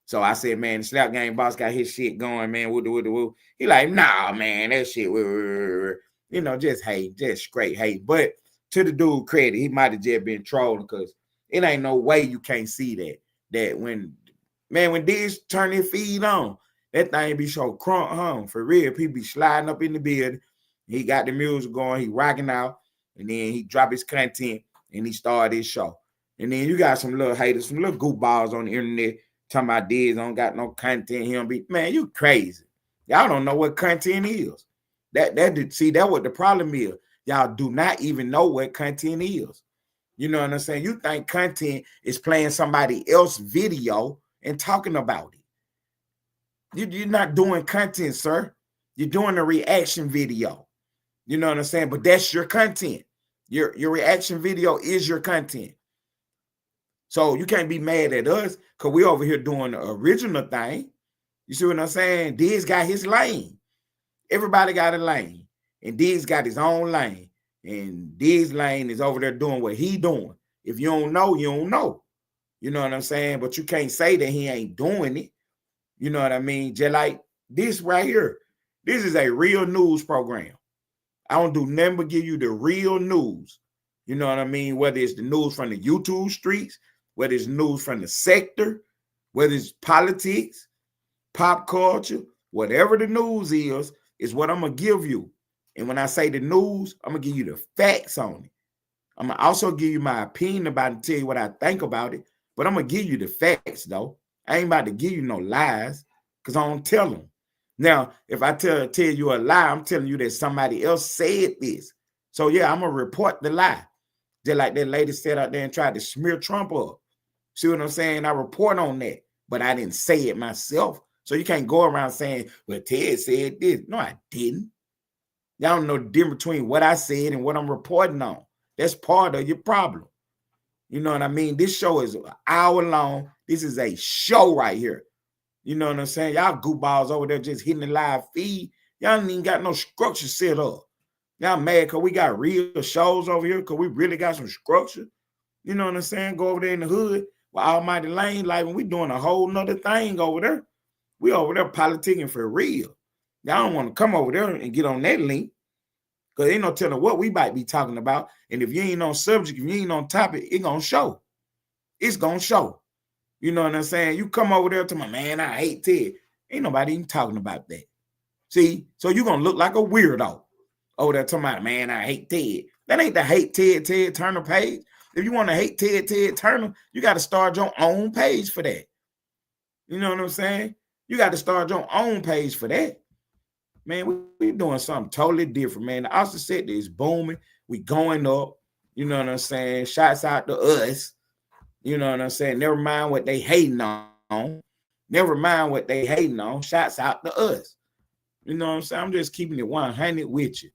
So I said, man, the Slap Gang boss got his shit going, man. Woo. He like, nah, man, that shit, you know, just hate, just straight hate. But to the dude credit, he might have just been trolling because it ain't no way you can't see that. That when Diz turn his feed on, that thing be so crunk home. For real, people be sliding up in the building. He got the music going, he rocking out, and then he drop his content and he started his show. And then you got some little haters, some little goofballs on the internet talking about Diz don't got no content. He don't be, man, you crazy. Y'all don't know what content is. That what the problem is. Y'all do not even know what content is. You know what I'm saying? You think content is playing somebody else's video and talking about it. You're not doing content, sir. You're doing a reaction video. You know what I'm saying? But that's your content. Your reaction video is your content. So you can't be mad at us because we over here doing the original thing. You see what I'm saying? Diz got his lane. Everybody got a lane. And Diz got his own lane. And Diz lane is over there doing what he doing. If you don't know, you don't know. You know what I'm saying? But you can't say that he ain't doing it. You know what I mean? Just like this right here. This is a real news program. I don't do nothing but give you the real news. You know what I mean? Whether it's the news from the YouTube streets, whether it's news from the sector, whether it's politics, pop culture, whatever the news is what I'm going to give you. And when I say the news, I'm going to give you the facts on it. I'm going to also give you my opinion about it and tell you what I think about it. But I'm going to give you the facts, though. I ain't about to give you no lies because I don't tell them. Now, if I tell you a lie, I'm telling you that somebody else said this. So, yeah, I'm going to report the lie. Just like that lady said out there and tried to smear Trump up. See what I'm saying? I report on that, but I didn't say it myself. So you can't go around saying, well, Ted said this. No, I didn't. Y'all don't know the difference between what I said and what I'm reporting on. That's part of your problem. You know what I mean? This show is an hour long. This is a show right here. You know what I'm saying? Y'all goofballs over there just hitting the live feed. Y'all ain't even got no structure set up. Y'all mad because we got real shows over here because we really got some structure. You know what I'm saying? Go over there in the hood with Almighty Lane Life and we doing a whole nother thing over there. We over there politicking for real. Y'all don't want to come over there and get on that link because ain't no telling what we might be talking about. And if you ain't on subject, if you ain't on topic, it gonna show. It's gonna show. You know what I'm saying? You come over there to my man, I hate Ted. Ain't nobody even talking about that. See? So you're gonna look like a weirdo over there talking about, man, I hate Ted. That ain't the hate Ted Turner page. If you want to hate Ted Turner, you got to start your own page for that. You know what I'm saying? You got to start your own page for that. Man, we doing something totally different, man. The Austin sector is booming. We going up. You know what I'm saying? Shots out to us. You know what I'm saying? Never mind what they hating on. Never mind what they hating on. Shots out to us. You know what I'm saying? I'm just keeping it 100 with you.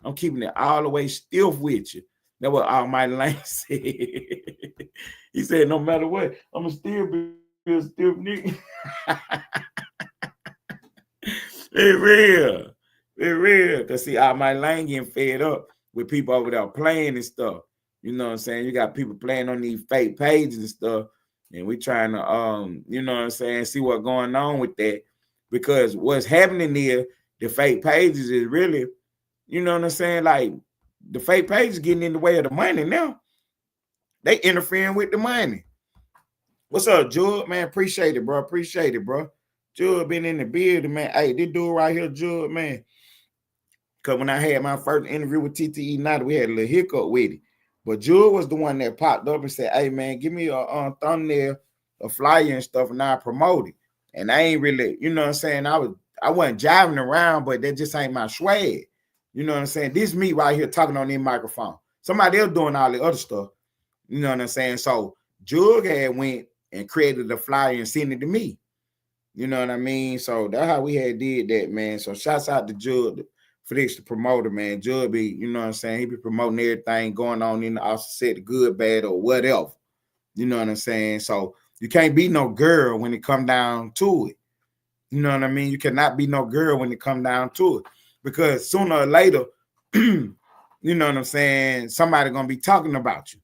I'm keeping it all the way still with you. That's what Almighty Lane said. He said, no matter what, I'm going to still be a stiff nigga. It's real. It's real. Because see, Almighty Lane getting fed up with people over there playing and stuff. You know what I'm saying? You got people playing on these fake pages and stuff. And we trying to, you know what I'm saying, see what's going on with that. Because what's happening here, the fake pages is really, you know what I'm saying, like, the fake pages getting in the way of the money now. They interfering with the money. What's up, Jud? Man, appreciate it, bro. Appreciate it, bro. Jud been in the building, man. Hey, this dude right here, Jud, man. Because when I had my first interview with TTE Night, we had a little hiccup with it. But Jud was the one that popped up and said, hey, man, give me a thumbnail, a flyer and stuff, and I promote it. And I ain't really, you know what I'm saying, I wasn't jiving around, but that just ain't my swag. You know what I'm saying? This me right here talking on this microphone. Somebody else doing all the other stuff. You know what I'm saying? So Jug had went and created a flyer and sent it to me. You know what I mean? So that's how we had did that, man. So shouts out to Jug for this, the promoter, man. Jug be, you know what I'm saying? He be promoting everything going on in the Austin set, good, bad, or whatever. You know what I'm saying? So you can't be no girl when it come down to it. You know what I mean? You cannot be no girl when it come down to it. Because sooner or later, you know what I'm saying, somebody going to be talking about you.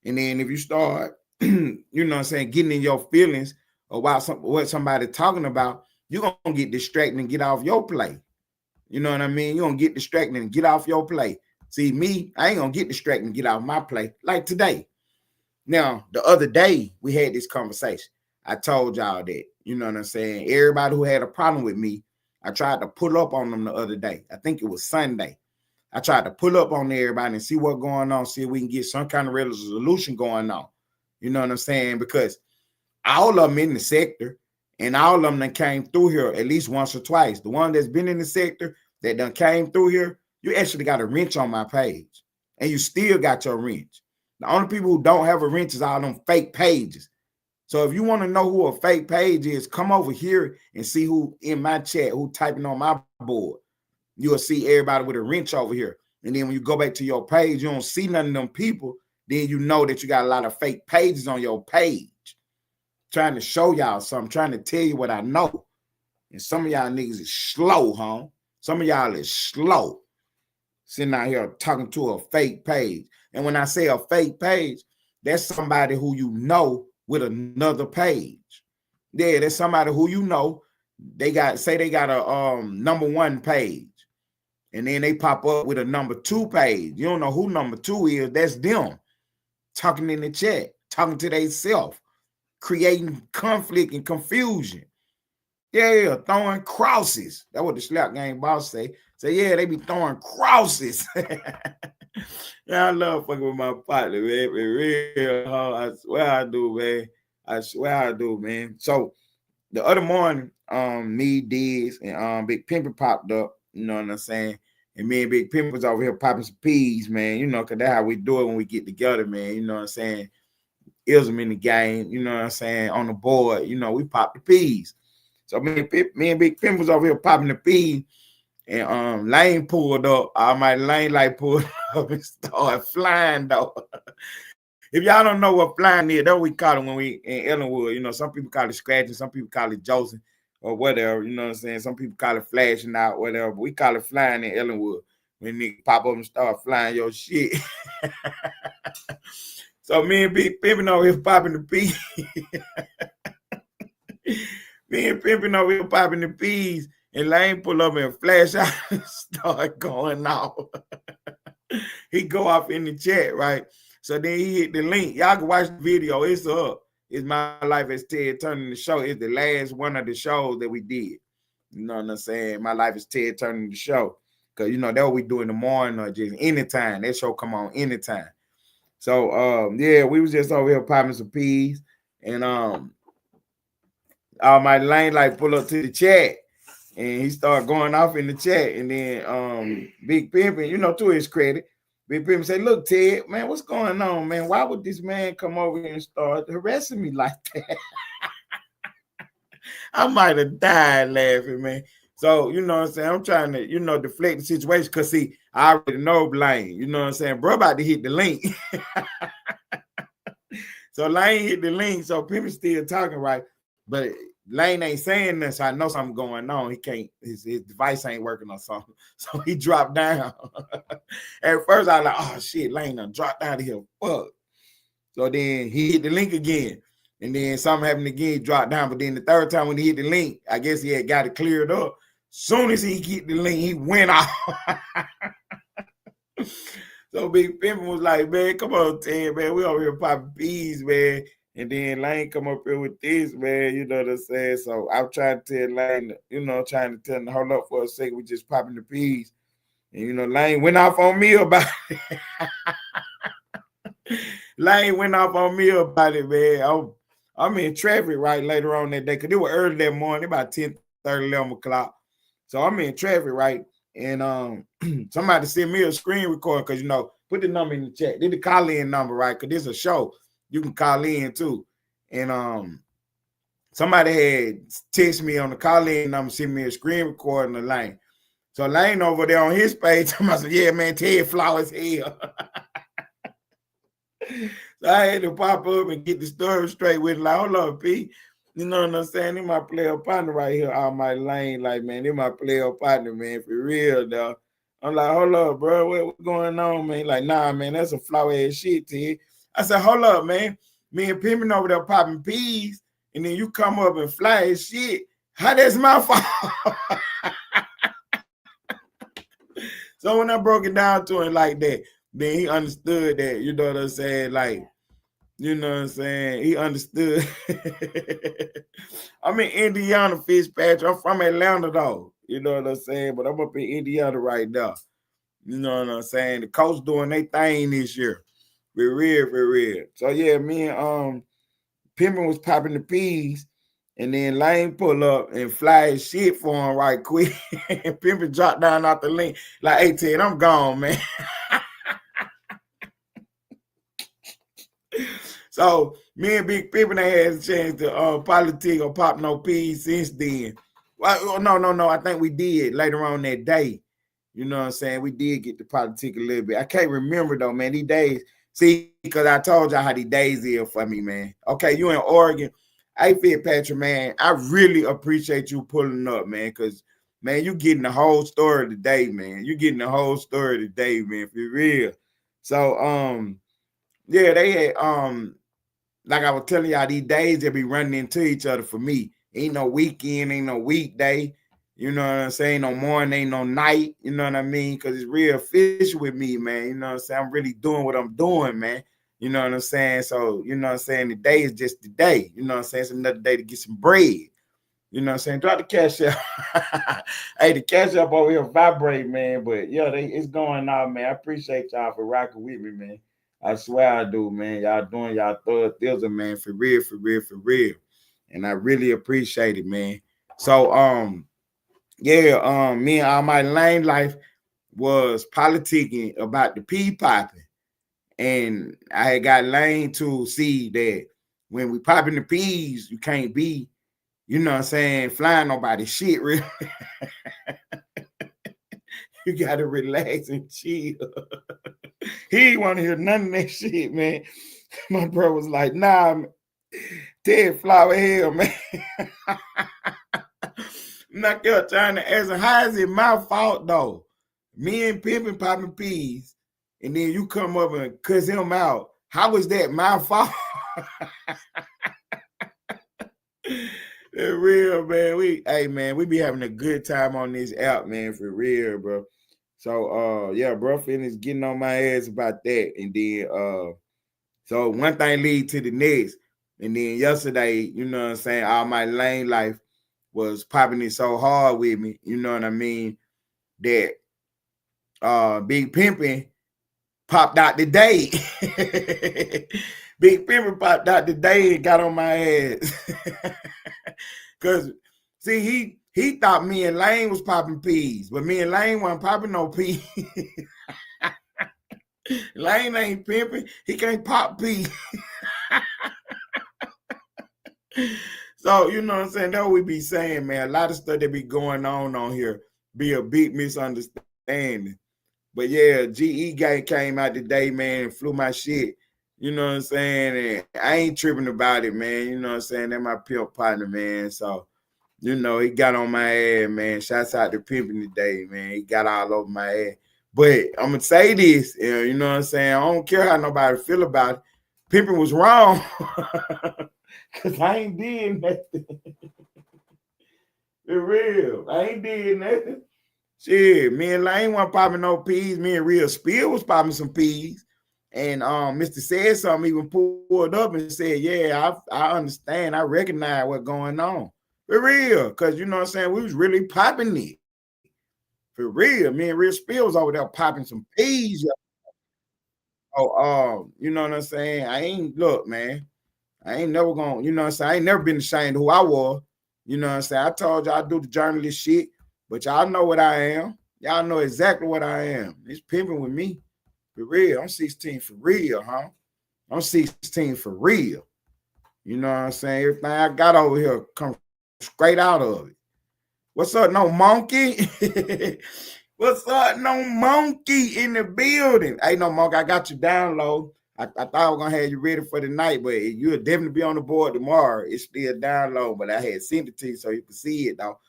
And then if you start, you know what I'm saying, getting in your feelings about what somebody talking about, you're going to get distracted and get off your play. You know what I mean? You're going to get distracted and get off your play. See, me, I ain't going to get distracted and get off my play like today. Now, the other day, we had this conversation. I told y'all that, you know what I'm saying? Everybody who had a problem with me, I tried to pull up on them the other day. I think it was Sunday. I tried to pull up on everybody and see what's going on, see if we can get some kind of resolution going on. You know what I'm saying? Because all of them in the sector, and all of them that came through here at least once or twice. The one that's been in the sector that done came through here, you actually got a wrench on my page, and you still got your wrench. The only people who don't have a wrench is all them fake pages. So if you want to know who a fake page is, come over here and see who in my chat, who typing on my board. You'll see everybody with a wrench over here. And then when you go back to your page, you don't see none of them people. Then you know that you got a lot of fake pages on your page. Trying to show y'all something, trying to tell you what I know. And some of y'all niggas is slow, huh? Some of y'all is slow. Sitting out here talking to a fake page. And when I say a fake page, that's somebody who you know with another page. Yeah, that's somebody who you know. They got a number 1 page. And then they pop up with a number 2 page. You don't know who number 2 is. That's them talking in the chat, talking to themselves, creating conflict and confusion. Yeah, throwing crosses. That's what the Slap Game boss say. Say, yeah, they be throwing crosses. Yeah, I love fucking with my partner, man. For real, I swear I do, man. I swear I do, man. So the other morning, me, Diz, and Big Pimpin popped up, you know what I'm saying? And me and Big Pimpin was over here popping some peas, man, you know, because that's how we do it when we get together, man, you know what I'm saying? Ism in the game, you know what I'm saying, on the board, you know, we pop the peas. So me and Big Pimpin was over here popping the peas, and Lane pulled up. Almighty Lane like pulled up and started flying though. If y'all don't know what flying is, that's what we call it when we in Ellenwood. You know, some people call it scratching, some people call it josing or whatever. You know what I'm saying? Some people call it flashing out, whatever. But we call it flying in Ellenwood. When niggas pop up and start flying your shit. So me and Big Pimpin over here popping the peas. Me and Pimpin over here popping the peas. And Lane pull up and flash out and start going off. He go off in the chat, right? So then he hit the link. Y'all can watch the video. It's up. It's My Life as Ted Turning the Show. It's the last one of the shows that we did. You know what I'm saying? My Life as Ted Turning the Show. Because, you know, that's what we do in the morning or just anytime. That show come on anytime. So, yeah, we was just over here popping some peas. And my Lane like pull up to the chat. And he started going off in the chat. And then Big Pimpin, you know, to his credit, Big Pimpin said, look, Ted, man, what's going on, man? Why would this man come over here and start harassing me like that? I might have died laughing, man. So, you know what I'm saying? I'm trying to, you know, deflect the situation because, see, I already know Lane. You know what I'm saying? Bro about to hit the link. So Lane hit the link, so Pimpin still talking, right? But Lane ain't saying this, so I know something going on. He can't, his device ain't working or something. So he dropped down. At first, I was like, oh shit, Lane done dropped out of here. Fuck. So then he hit the link again. And then something happened again, he dropped down. But then the third time when he hit the link, I guess he had got it cleared up. Soon as he hit the link, he went off. So Big Pimpin was like, man, come on, Ted, man. We over here popping peas, man. And then Lane come up here with this, man, you know what I'm saying? So I'm trying to tell Lane, you know, trying to tell him, hold up for a second, we just popping the peas. And, you know, Lane went off on me about it. Lane went off on me about it, man. I'm in traffic right later on that day, because it was early that morning, about 10:30, 11 o'clock. So I'm in traffic, right? And somebody sent me a screen record, because, you know, put the number in the chat. Did the call-in number, right? Because this is a show. You can call in too. And somebody had texted me on the call-in number, sent me a screen recording of Lane. So Lane over there on his page, I said, yeah, man, Ted flaw as hell. So I had to pop up and get the story straight with like, hold up, P. You know what I'm saying? They're my player partner right here, Almighty Lane. Like, man, they're my player partner, man, for real, though. I'm like, hold up, bro, what's going on, man? Like, nah, man, that's a flaw ass shit, Ted. I said, hold up, man. Me and Pimpin over there popping peas, and then you come up and fly his shit. How that's my fault? So when I broke it down to him like that, then he understood that, you know what I'm saying? Like, you know what I'm saying? He understood. I'm in Indiana, Fitzpatrick. I'm from Atlanta, though. You know what I'm saying? But I'm up in Indiana right now. You know what I'm saying? The coach doing their thing this year. For real, for real. So yeah, me and Pimpin was popping the peas, and then Lane pull up and fly his shit for him right quick. And Pimpin dropped down off the link like, hey Ted, I'm gone, man. So me and Big Pimpin ain't had a chance to politic or pop no peas since then. Well, no. I think we did later on that day. You know what I'm saying? We did get to politic a little bit. I can't remember though, man. These days, see, because I told y'all how these days is for me, man. Okay, you in Oregon. Hey, Fitzpatrick, man, I really appreciate you pulling up, man, because, man, you getting the whole story of the day, man. You getting the whole story of the day, man, for real. So, yeah, they had, like I was telling y'all, these days they be running into each other for me. Ain't no weekend, ain't no weekday. You know what I'm saying? No morning, ain't no night. You know what I mean? Because it's real official with me, man. You know what I'm saying? I'm really doing what I'm doing, man. You know what I'm saying? So, you know what I'm saying? The day is just the day. You know what I'm saying? It's another day to get some bread. You know what I'm saying? Drop the cash up. Hey, the cash up over here vibrate, man. But, yeah, it's going on, man. I appreciate y'all for rocking with me, man. I swear I do, man. Y'all doing y'all Tlls, man, for real, for real, for real. And I really appreciate it, man. So, yeah, me and Almighty Lane Life was politicking about the pea popping. And I had got Lane to see that when we popping the peas, you can't be, you know what I'm saying, flying nobody's shit, really. You got to relax and chill. He didn't want to hear none of that shit, man. My bro was like, nah, man. Ted Flower hell, man. I'm not trying to ask him, how is it my fault, though? Me and Pimpin popping peas, and then you come up and cuss him out. How is that my fault? For real, man. Hey, man, we be having a good time on this app, man, for real, bro. So, yeah, bro, Finn getting on my ass about that. And then, so one thing lead to the next. And then yesterday, you know what I'm saying, all my Lane Life was popping it so hard with me, you know what I mean, that Big Pimpin popped out today. Big Pimpin popped out today and got on my ass. Because, see, he thought me and Lane was popping peas, but me and Lane wasn't popping no peas. Lane ain't pimping. He can't pop peas. So, you know what I'm saying? That's what we be saying, man. A lot of stuff that be going on here be a big misunderstanding. But yeah, GE gang came out today, man, and flew my shit. You know what I'm saying? And I ain't tripping about it, man. You know what I'm saying? That's my pimp partner, man. So, you know, he got on my ass, man. Shouts out to Pimpin' today, man. He got all over my ass. But I'm going to say this, you know what I'm saying? I don't care how nobody feel about it. Pimpin' was wrong. Because I ain't did nothing. For real. I ain't did nothing. Shit, me and Lane wasn't popping no peas. Me and Real Spill was popping some peas. And Mr. Said something, even pulled up and said, yeah, I understand. I recognize what's going on. For real. Because, you know what I'm saying, we was really popping it. For real. Me and Real Spill was over there popping some peas. Oh, you know what I'm saying? Look, man. I ain't never gonna, you know what I'm saying? I ain't never been ashamed of who I was. You know what I'm saying? I told y'all I do the journalist shit, but y'all know what I am. Y'all know exactly what I am. It's pimping with me. For real. I'm 16 for real, huh? I'm 16 for real. You know what I'm saying? Everything I got over here come straight out of it. What's up, no monkey? What's up, no monkey in the building? Hey, no monkey, I got you download. I thought I was going to have you ready for the night, but you'll definitely be on the board tomorrow. It's still download, but I had sent it to you so you can see it, though.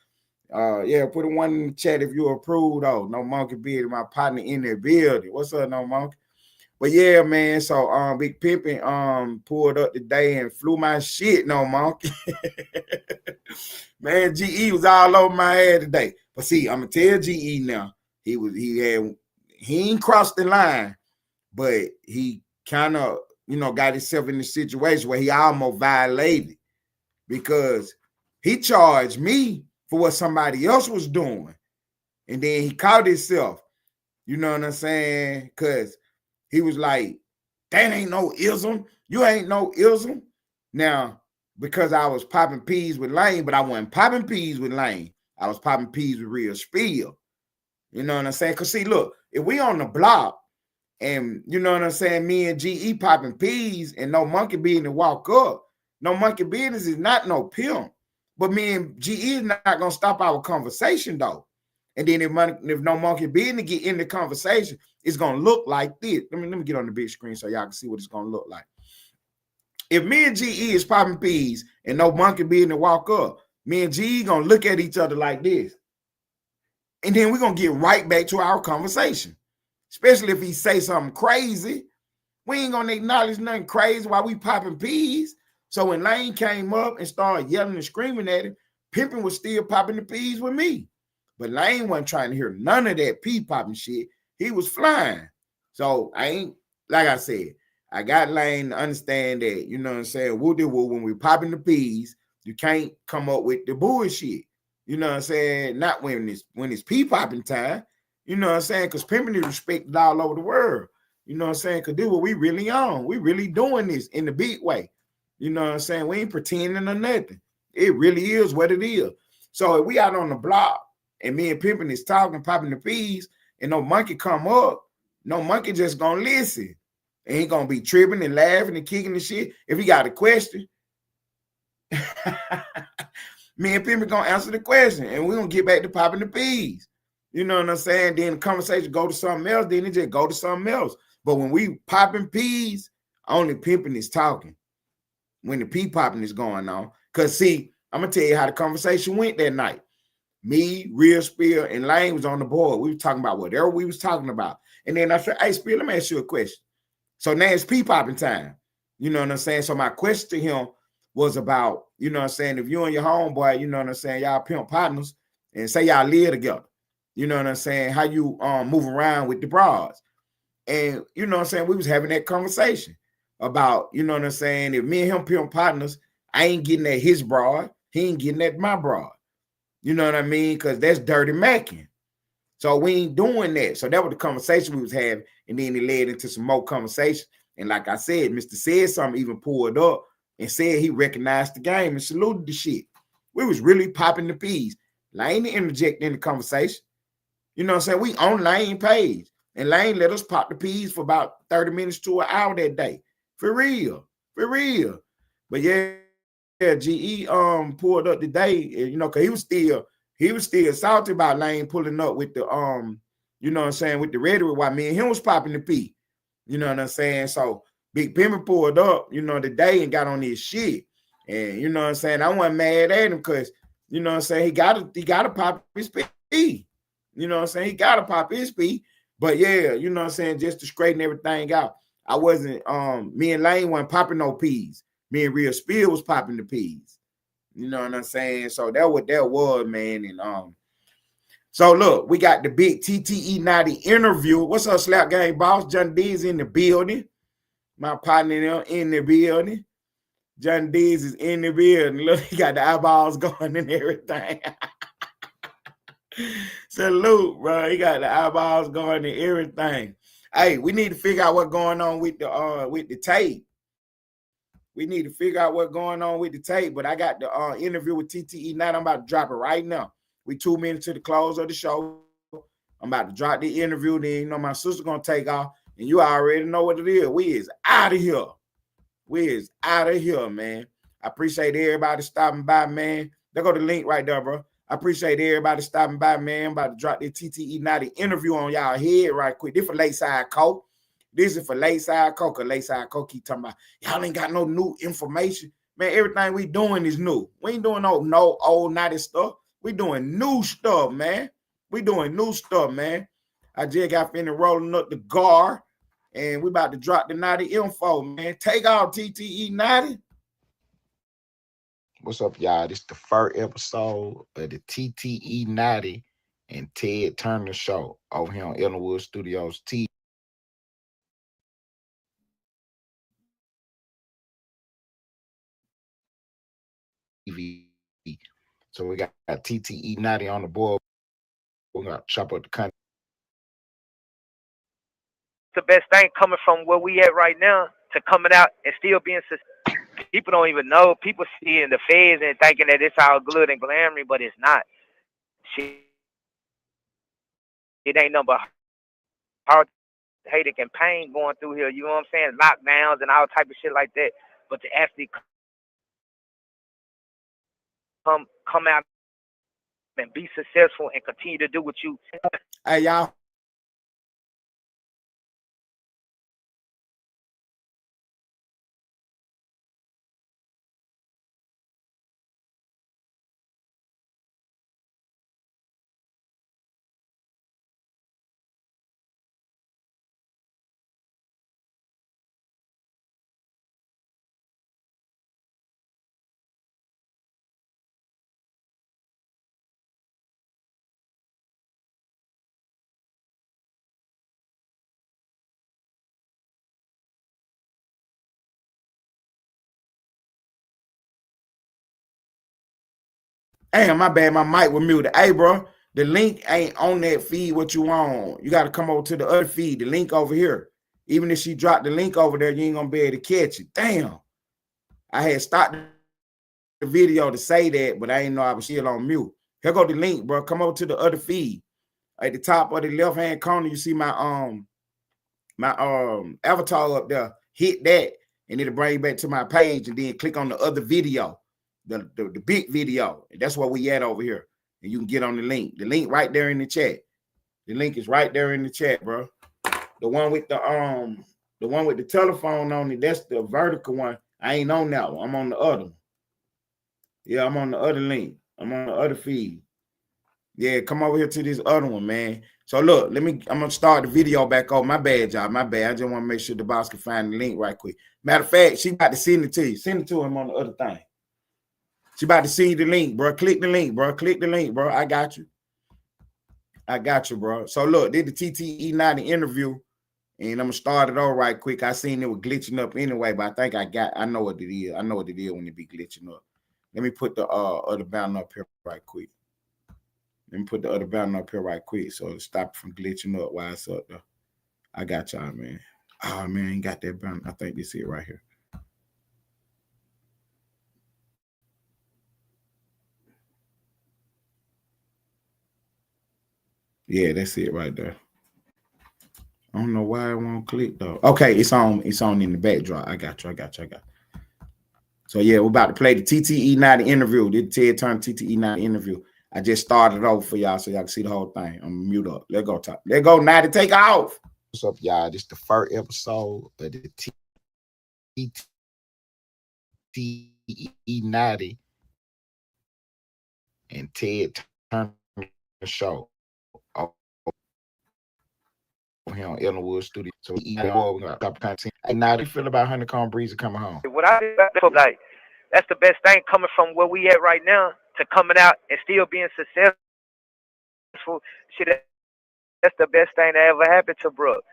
Yeah, put a one in the chat if you approve, though. No monkey being my partner in the building. What's up, no monkey? But yeah, man, so Big Pimpin' pulled up today and flew my shit, no monkey. Man, GE was all over my head today. But see, I'm gonna tell GE now. He ain't crossed the line, but he kind of, you know, got himself in a situation where he almost violated, because he charged me for what somebody else was doing. And then he caught himself, you know what I'm saying? Because he was like, That ain't no ism. You ain't no ism. Now, because I was popping peas with Lane, but I wasn't popping peas with Lane. I was popping peas with Real Spill. You know what I'm saying? Because see, look, if we on the block and you know what I'm saying, me and GE popping peas and no monkey business walk up, no monkey business is not no pimp. But me and GE is not gonna stop our conversation though. And then if no monkey business get in the conversation, it's gonna look like this. Let me get on the big screen so y'all can see what it's gonna look like. If me and GE is popping peas and no monkey business walk up, me and GE gonna look at each other like this. And then we're gonna get right back to our conversation. Especially if he say something crazy. We ain't gonna acknowledge nothing crazy while we popping peas. So when Lane came up and started yelling and screaming at him, Pimpin was still popping the peas with me. But Lane wasn't trying to hear none of that pea popping shit. He was flying. So I ain't, like I said, I got Lane to understand that, you know what I'm saying, when we popping the peas, you can't come up with the bullshit. You know what I'm saying? Not when it's pea popping time. You know what I'm saying? Because pimping is respected all over the world. You know what I'm saying? Because this what we really on. We really doing this in the big way. You know what I'm saying? We ain't pretending or nothing. It really is what it is. So if we out on the block and me and pimping is talking, popping the peas, and no monkey come up, no monkey just gonna listen. And he gonna be tripping and laughing and kicking and shit. If he got a question, me and Pimpin gonna answer the question, and we're gonna get back to popping the peas. You know what I'm saying? Then the conversation go to something else, then it just go to something else. But when we popping peas, only Pimpin is talking. When the pea popping is going on. Because see, I'm gonna tell you how the conversation went that night. Me, Real Spill, and Lane was on the board. We were talking about whatever we was talking about. And then I said, hey, Spill, let me ask you a question. So now it's pea popping time. You know what I'm saying? So my question to him was about, you know what I'm saying, if you and your homeboy, you know what I'm saying, y'all pimp partners, and say y'all live together, you know what I'm saying, how you move around with the broads. And, you know what I'm saying, we was having that conversation about, you know what I'm saying, if me and him pimp partners, I ain't getting at his broad, he ain't getting at my broad. You know what I mean? Because that's dirty macking. So we ain't doing that. So that was the conversation we was having. And then it led into some more conversation. And like I said, Mr. Said something even pulled up and said he recognized the game and saluted the shit. We was really popping the peas. Lane interject in the conversation. You know what I'm saying? We on Lane page. And Lane let us pop the peas for about 30 minutes to an hour that day. For real. For real. But yeah, GE pulled up today, you know, because he was still salty about Lane pulling up with the you know what I'm saying, with the rhetoric while me and him was popping the pea. You know what I'm saying? So Big Pimpin pulled up, you know, today and got on his shit. And you know what I'm saying? I wasn't mad at him because, you know what I'm saying, he gotta pop his pee. You know what I'm saying? He gotta pop his pee. But yeah, you know what I'm saying, just to straighten everything out. I wasn't me and Lane wasn't popping no peas. Me and Real Spill was popping the peas. You know what I'm saying? So that what that was, man. And so look, we got the big TTE 90 interview. What's up, Slap Gang boss? John D's in the building. My partner in the building. John D's is in the building. Look, he got the eyeballs going and everything. Salute, bro. He got the eyeballs going and everything. Hey, we need to figure out what's going on with the tape. We need to figure out what's going on with the tape. But I got the interview with TTE 90. I'm about to drop it right now. We 2 minutes to the close of the show. I'm about to drop the interview. Then, you know, my sister going to take off. And you already know what it is. We is out of here. We is out of here, man. I appreciate everybody stopping by, man. There go the link right there, bro. I appreciate everybody stopping by, man. I'm about to drop the TTE 90 interview on y'all head right quick. This for Lakeside Coke. This is for Lakeside Coke. Because Lakeside Coke keep talking about, y'all ain't got no new information. Man, everything we doing is new. We ain't doing no old 90 stuff. We doing new stuff, man. We doing new stuff, man. I just got finished rolling up the GAR. And we about to drop the 90 info, man. Take out TTE 90. What's up, y'all? This is the first episode of the TTE 90 and Ted Turner show over here on Ellenwoodstudiostv. So we got TTE 90 on the board. We're gonna chop up the content. the best thing coming from where we at right now to coming out and still being successful. People don't even know. People see in the feds and thinking that it's all good and glamoury, but it's not. Shit, it ain't nothing but hard headache and pain going through here. You know what I'm saying? Lockdowns and all type of shit like that. But to actually come out and be successful and continue to do what you. Hey, y'all. Damn, my bad. My mic was muted. Hey, bro, the link ain't on that feed. What you want? You got to come over to the other feed. The link over here. Even if she dropped the link over there, you ain't gonna be able to catch it. Damn. I had started the video to say that, but I didn't know I was still on mute. Here go the link, bro. Come over to the other feed. At the top of the left-hand corner, you see my avatar up there. Hit that, and it'll bring you back to my page, and then click on the other video, the big video. And that's where we at over here. And you can get on the link. The link right there in the chat. The link is right there in the chat, bro. The one with the telephone on it, that's the vertical one. I ain't on that one. I'm on the other one. Yeah, I'm on the other link. I'm on the other feed. Yeah, come over here to this other one, man. So look, I'm gonna start the video back on. My bad, y'all. My bad. I just want to make sure the boss can find the link right quick. Matter of fact, she about to send it to you. Send it to him on the other thing. She about to send you the link, bro. Click the link, bro. Click the link, bro. I got you. I got you, bro. So look, did the TTE90 interview, and I'm gonna start it all right quick. I seen it was glitching up anyway, but I think I know what it is. I know what it is when it be glitching up. Let me put the other banner up here right quick. Let me put the other banner up here right quick so to stop from glitching up while it's up there. I got y'all, man. Oh man, ain't got that banner. I think this is it right here. Yeah, that's it right there. I don't know why it won't click though. Okay, it's on in the backdrop. I got you. So yeah, we're about to play the TTE90 interview. The Ted Turner TTE90 interview. I just started over for y'all so y'all can see the whole thing. I'm mute up. Let's go talk. Let's go now to take off. What's up, y'all? This is the first episode of the TTE90 and Ted Turner show. Here on Ellenwoodstudiostv. So we're gonna drop content. Hey, now how do you feel about Honeycomb Breezy coming home? What I feel like, that's the best thing coming from where we at right now to coming out and still being successful. Shit, that's the best thing that ever happened to Brooke.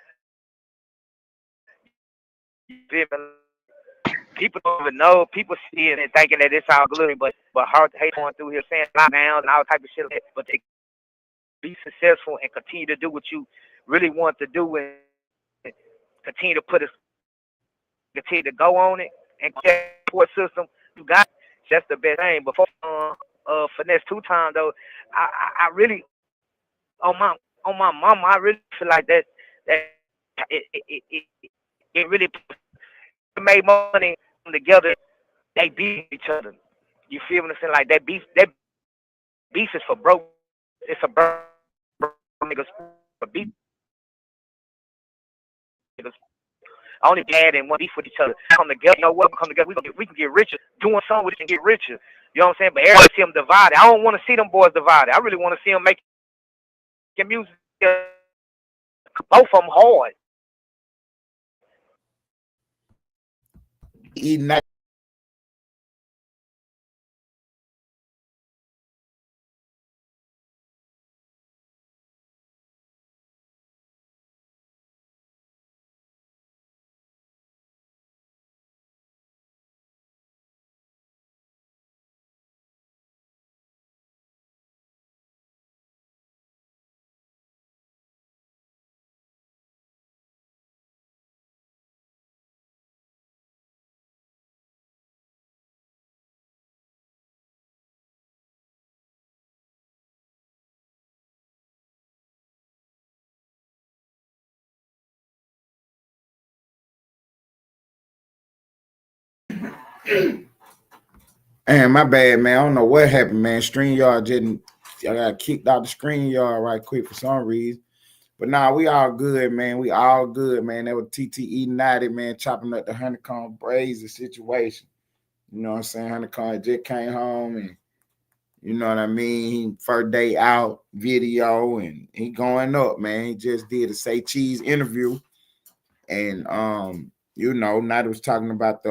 People don't even know. People see it and thinking that it's all gloomy, but hard hate going through here saying lockdowns and all type of shit. But to be successful and continue to do what you really want to do and continue to go on it and support system you got. That's the best thing. Before finesse 2 times though, I really on my mama, I really feel like that it really made money together. They beat each other. You feel what I'm saying? Like that beef is for broke. It's a broke niggas for beef. Only bad and one beef with each other. Come together, you know what? Come together. We can get richer. Doing something, we can get richer. You know what I'm saying? But everybody see them divided. I don't want to see them boys divided. I really want to see them making music. Both of them hard. Eating that And my bad, man. I don't know what happened, man. StreamYard didn't. I got kicked out the StreamYard right quick for some reason. But nah, we all good, man. We all good, man. That was TTE United, man, chopping up the honeycomb braids situation. You know what I'm saying? Honeycomb just came home and you know what I mean? He first day out video and he going up, man. He just did a Say Cheese interview. And you know, now was talking about the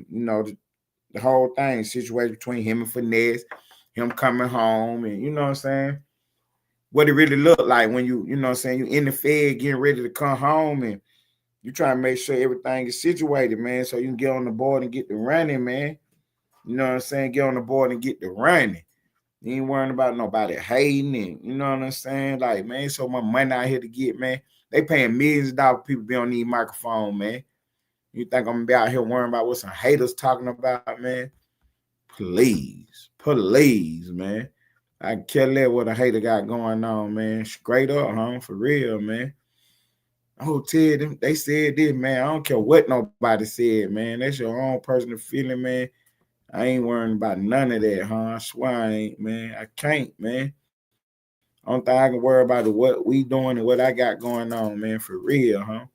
you know, the whole thing, situation between him and Finesse, him coming home, and you know what I'm saying? What it really looked like when you know what I'm saying, you in the Fed getting ready to come home and you trying to make sure everything is situated, man, so you can get on the board and get the running, man. You know what I'm saying? Get on the board and get the running. You ain't worrying about nobody hating and you know what I'm saying? Like, man, so much money out here to get, man. They paying millions of dollars for people to be on these microphones, man. You think I'm gonna be out here worrying about what some haters talking about, man? Please, man. I can care less what a hater got going on, man. Straight up, huh? For real, man. Oh, Ted, they said this, man. I don't care what nobody said, man. That's your own personal feeling, man. I ain't worrying about none of that, huh? I swear I ain't, man. I can't, man. Only thing I can worry about is what we doing and what I got going on, man. For real, huh?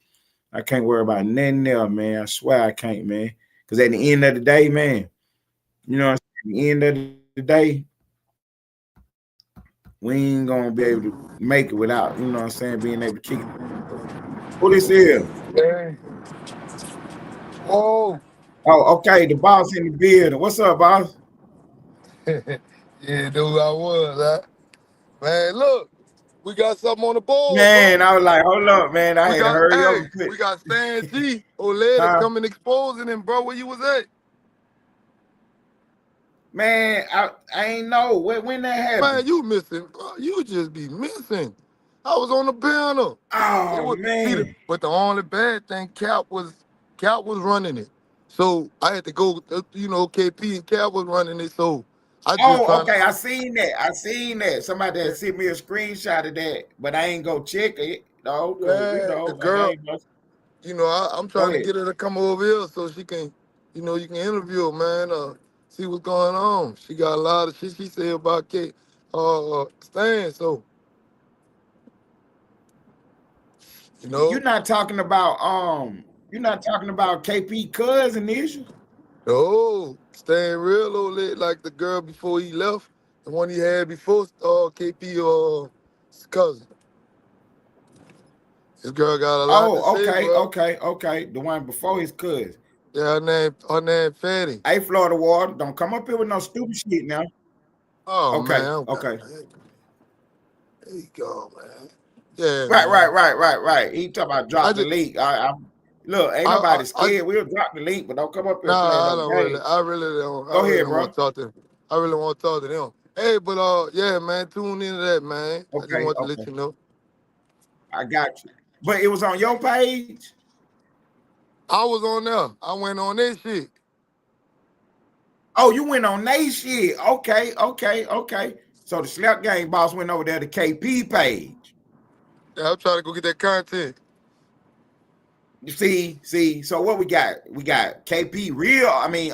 I can't worry about nothing else, man. I swear I can't, man. Because at the end of the day, man, you know what I'm saying? At the end of the day, we ain't gonna be able to make it without, you know what I'm saying, being able to kick it. Who this is? Hey. Oh. Oh, okay. The boss in the building. What's up, boss? Yeah, dude, I was, huh? Man, look, we got something on the board, Man, bro. I was like, hold up, man. I We had to got, hurry up hey, and put we got Stan G. Oled is huh? coming exposing him, bro. Where you was at? Man, I ain't know when that happened. Man, you missing, bro. You just be missing. I was on the panel. It Oh was man. but the only bad thing, Cap was running it. So I had to go, you know, KP and Cap was running it. So I just Oh, trying to, okay. I seen that. Somebody yeah, had sent me a screenshot of that, but I ain't go check it though, cause you yeah, the know, I girl, ain't no. you know, I'm Go trying to ahead. get her to come over here so she can, you know, you can interview her, man. See what's going on. She got a lot of shit she said about Stan. So, you You're know, not talking about KP cousin issues. no, Stan real old lit like the girl before he left, the one he had before KP cousin. This girl got a lot to Oh, say, okay, bro. okay, okay. The one before his cousin. Yeah, her name Fatty. Hey, Florida Water, don't come up here with no stupid shit now. Oh Okay, man, okay. there you go, man. Yeah, Right, man. right, right, right, right. He talk about I drop the just, link. Look, ain't I, nobody I, scared. We'll drop the link, but don't come up here playing Nah, no game. I Go really ahead, don't want bro. to talk to them. I really want to talk to them. Hey, but yeah, man, tune into that, man. I just Okay, want to let okay. you know. I got you. But it was on your page. I was on there. I went on this shit. Oh, you went on they shit. Okay, okay, okay. So the Slap Game boss went over there to KP page. Yeah, I'm trying to go get that content. You see. So what we got? We got KP real. I mean,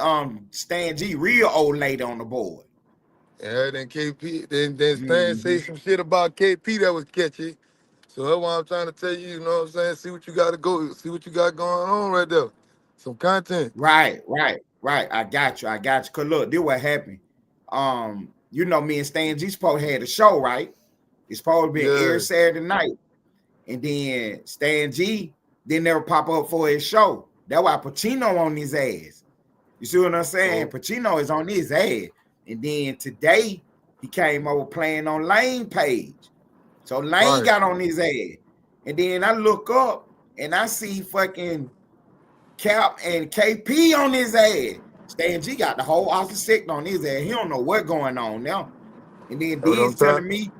Stan G real old lady on the board. Yeah, then KP, then Stan say Mm-hmm. some shit about KP that was catchy. So that's why I'm trying to tell you, you know what I'm saying? See what you got to go, see what you got going on right there. Some content. Right. I got you. Cause look, this what happened. You know, me and Stan G supposed had a show, right? It's supposed to be every Yeah. Saturday night. And then Stan G didn't never pop up for his show. That's why Pacino on his ass. You see what I'm saying? Oh, Pacino is on his ass. And then today he came over playing on Lane page. So Lane right. got on his ass. And then I look up and I see fucking Cap and KP on his ass. Stan G got the whole office sector on his ass. He don't know what's going on now. And then That's what I'm D's trying. telling me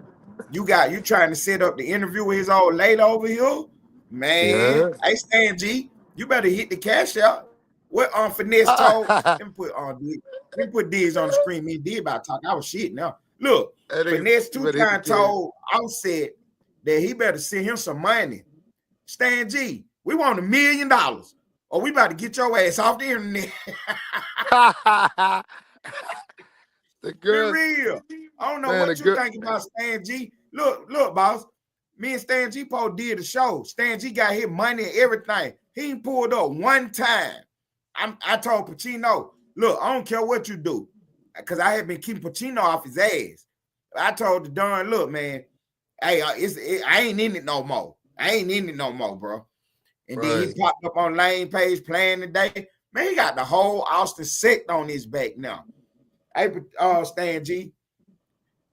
you trying to set up the interview with his old lady over here. Man, Yeah. hey Stan G, you better hit the cash out. What Finesse told? Let me put D's on the screen. Me and D about to talk. I was shit now. Look, That nigga, Finesse you two better hit the time kid. told Offset that he better send him some money. Stan G, we want $1 million or we about to get your ass off the internet. The Be girl, real. I don't know man, what you think about Stan G. Look, boss. Me and Stan G did a show. Stan G got his money and everything. He ain't pulled up one time. I told Pacino, look, I don't care what you do, because I had been keeping Pacino off his ass. I told the Don, look, man, hey, I ain't in it no more. I ain't in it no more, bro. And then he popped up on Lane Page playing today. Man, he got the whole Austin sector on his back now. Hey, Stan G,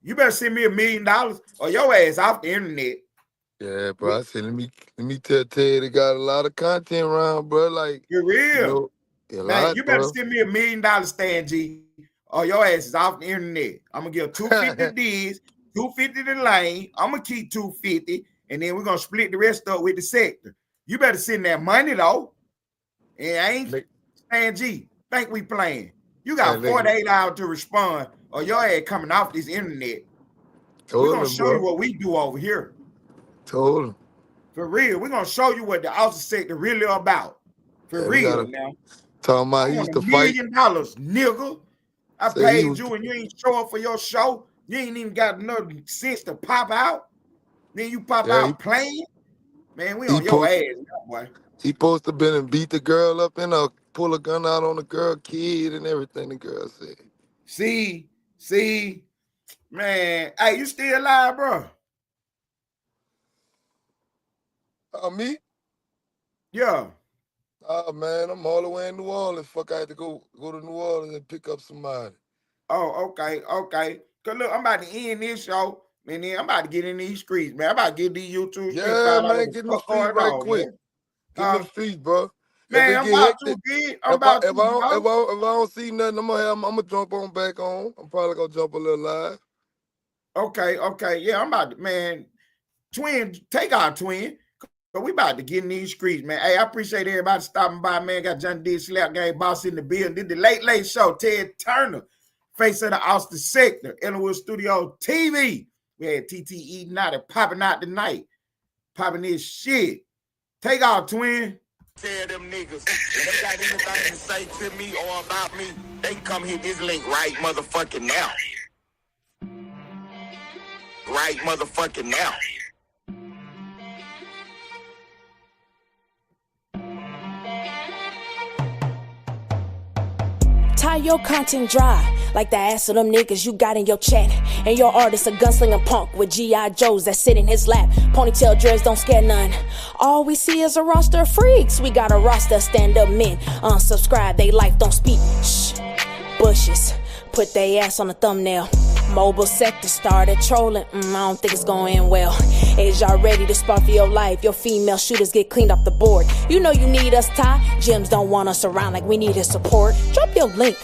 you better send me $1 million or your ass off the internet. Yeah, bro. I said, let me tell you, they got a lot of content around, bro. Like, you're real. You know, man, you better send me $1 million, Stan G, or your ass is off the internet. I'm gonna give $250 to Diz, $250 to Lane. I'm gonna keep $250, and then we're gonna split the rest up with the sector. You better send that money though. And I ain't Stan G. Think we playing. You got 48 hours to respond, or your ass coming off this internet. We're gonna show you what we do over here. Told him. For real, we're gonna show you what the Austin sector really about. For real now. Talking about he used to fight. $1 million, nigga. I paid you and you ain't show up for your show. You ain't even got enough sense to pop out. Then you pop out playing. Man, we on your ass, boy. He supposed to been and beat the girl up and pull a gun out on the girl kid and everything the girl said. See, man. Hey, you still alive, bro? Me? Yeah. Oh man, I'm all the way in New Orleans. Fuck, I had to go to New Orleans and pick up somebody. Oh, okay. Cause look, I'm about to end this show, and then I'm about to get in these streets, man. I'm about to get these YouTube. Yeah, man, get in the streets right quick. Man. Get in the streets, bro. Man, I'm about to get. If I don't see nothing, I'm gonna jump on back on. I'm probably gonna jump a little live. Okay. Yeah, I'm about to, man. Twin, take our twin. But we about to get in these streets, man. Hey, I appreciate everybody stopping by, man. Got Johnny D. Slap Game Boss in the building. Did the Late Show. Ted Turner, face of the Austin sector. Ellenwoodstudiostv. We had TT eating out and popping out tonight. Popping this shit. Take off, twin. Tell them niggas, if they got anything to say to me or about me, they can come hit this link right motherfucking now. Right motherfucking now. Tie your content dry, like the ass of them niggas you got in your chat. And your artist a gunslinger punk with G.I. Joes that sit in his lap. Ponytail dreads don't scare none. All we see is a roster of freaks. We got a roster of stand-up men. Unsubscribe, they life don't speak. Shh, bushes, put they ass on the thumbnail. Mobile sector started trolling, I don't think it's going to end well. Is y'all ready to spar for your life? Your female shooters get cleaned off the board. You know you need us, Ty. Gyms don't want us around like we need his support. Drop your link.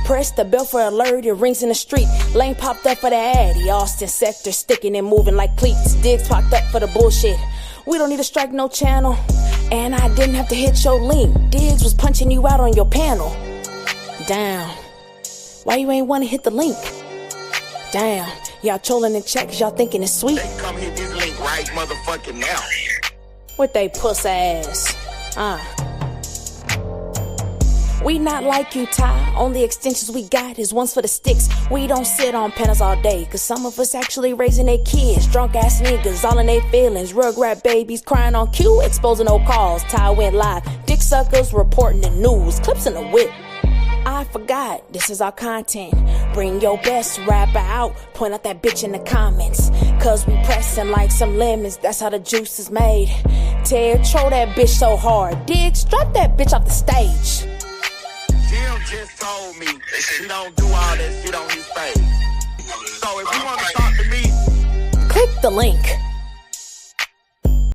Press the bell for alert, it rings in the street. Lane popped up for the addy. Austin sector sticking and moving like cleats. Diggs popped up for the bullshit. We don't need to strike no channel. And I didn't have to hit your link. Diggs was punching you out on your panel. Damn. Why you ain't want to hit the link? Damn, y'all trolling in chat cause y'all thinking it's sweet. They come hit this link right motherfucking now. With they puss ass. We not like you, Ty. Only extensions we got is ones for the sticks. We don't sit on panels all day, cause some of us actually raising their kids. Drunk ass niggas, all in their feelings. Rugrat babies crying on cue, exposing no calls. Ty went live. Dick suckers reporting the news. Clips in the whip. I forgot, this is our content. Bring your best rapper out, point out that bitch in the comments. Cause we pressing like some lemons, that's how the juice is made. Ted, troll that bitch so hard. Diggs, drop that bitch off the stage. Jim just told me he don't do all that shit on his page. So if you want to talk to me, click the link.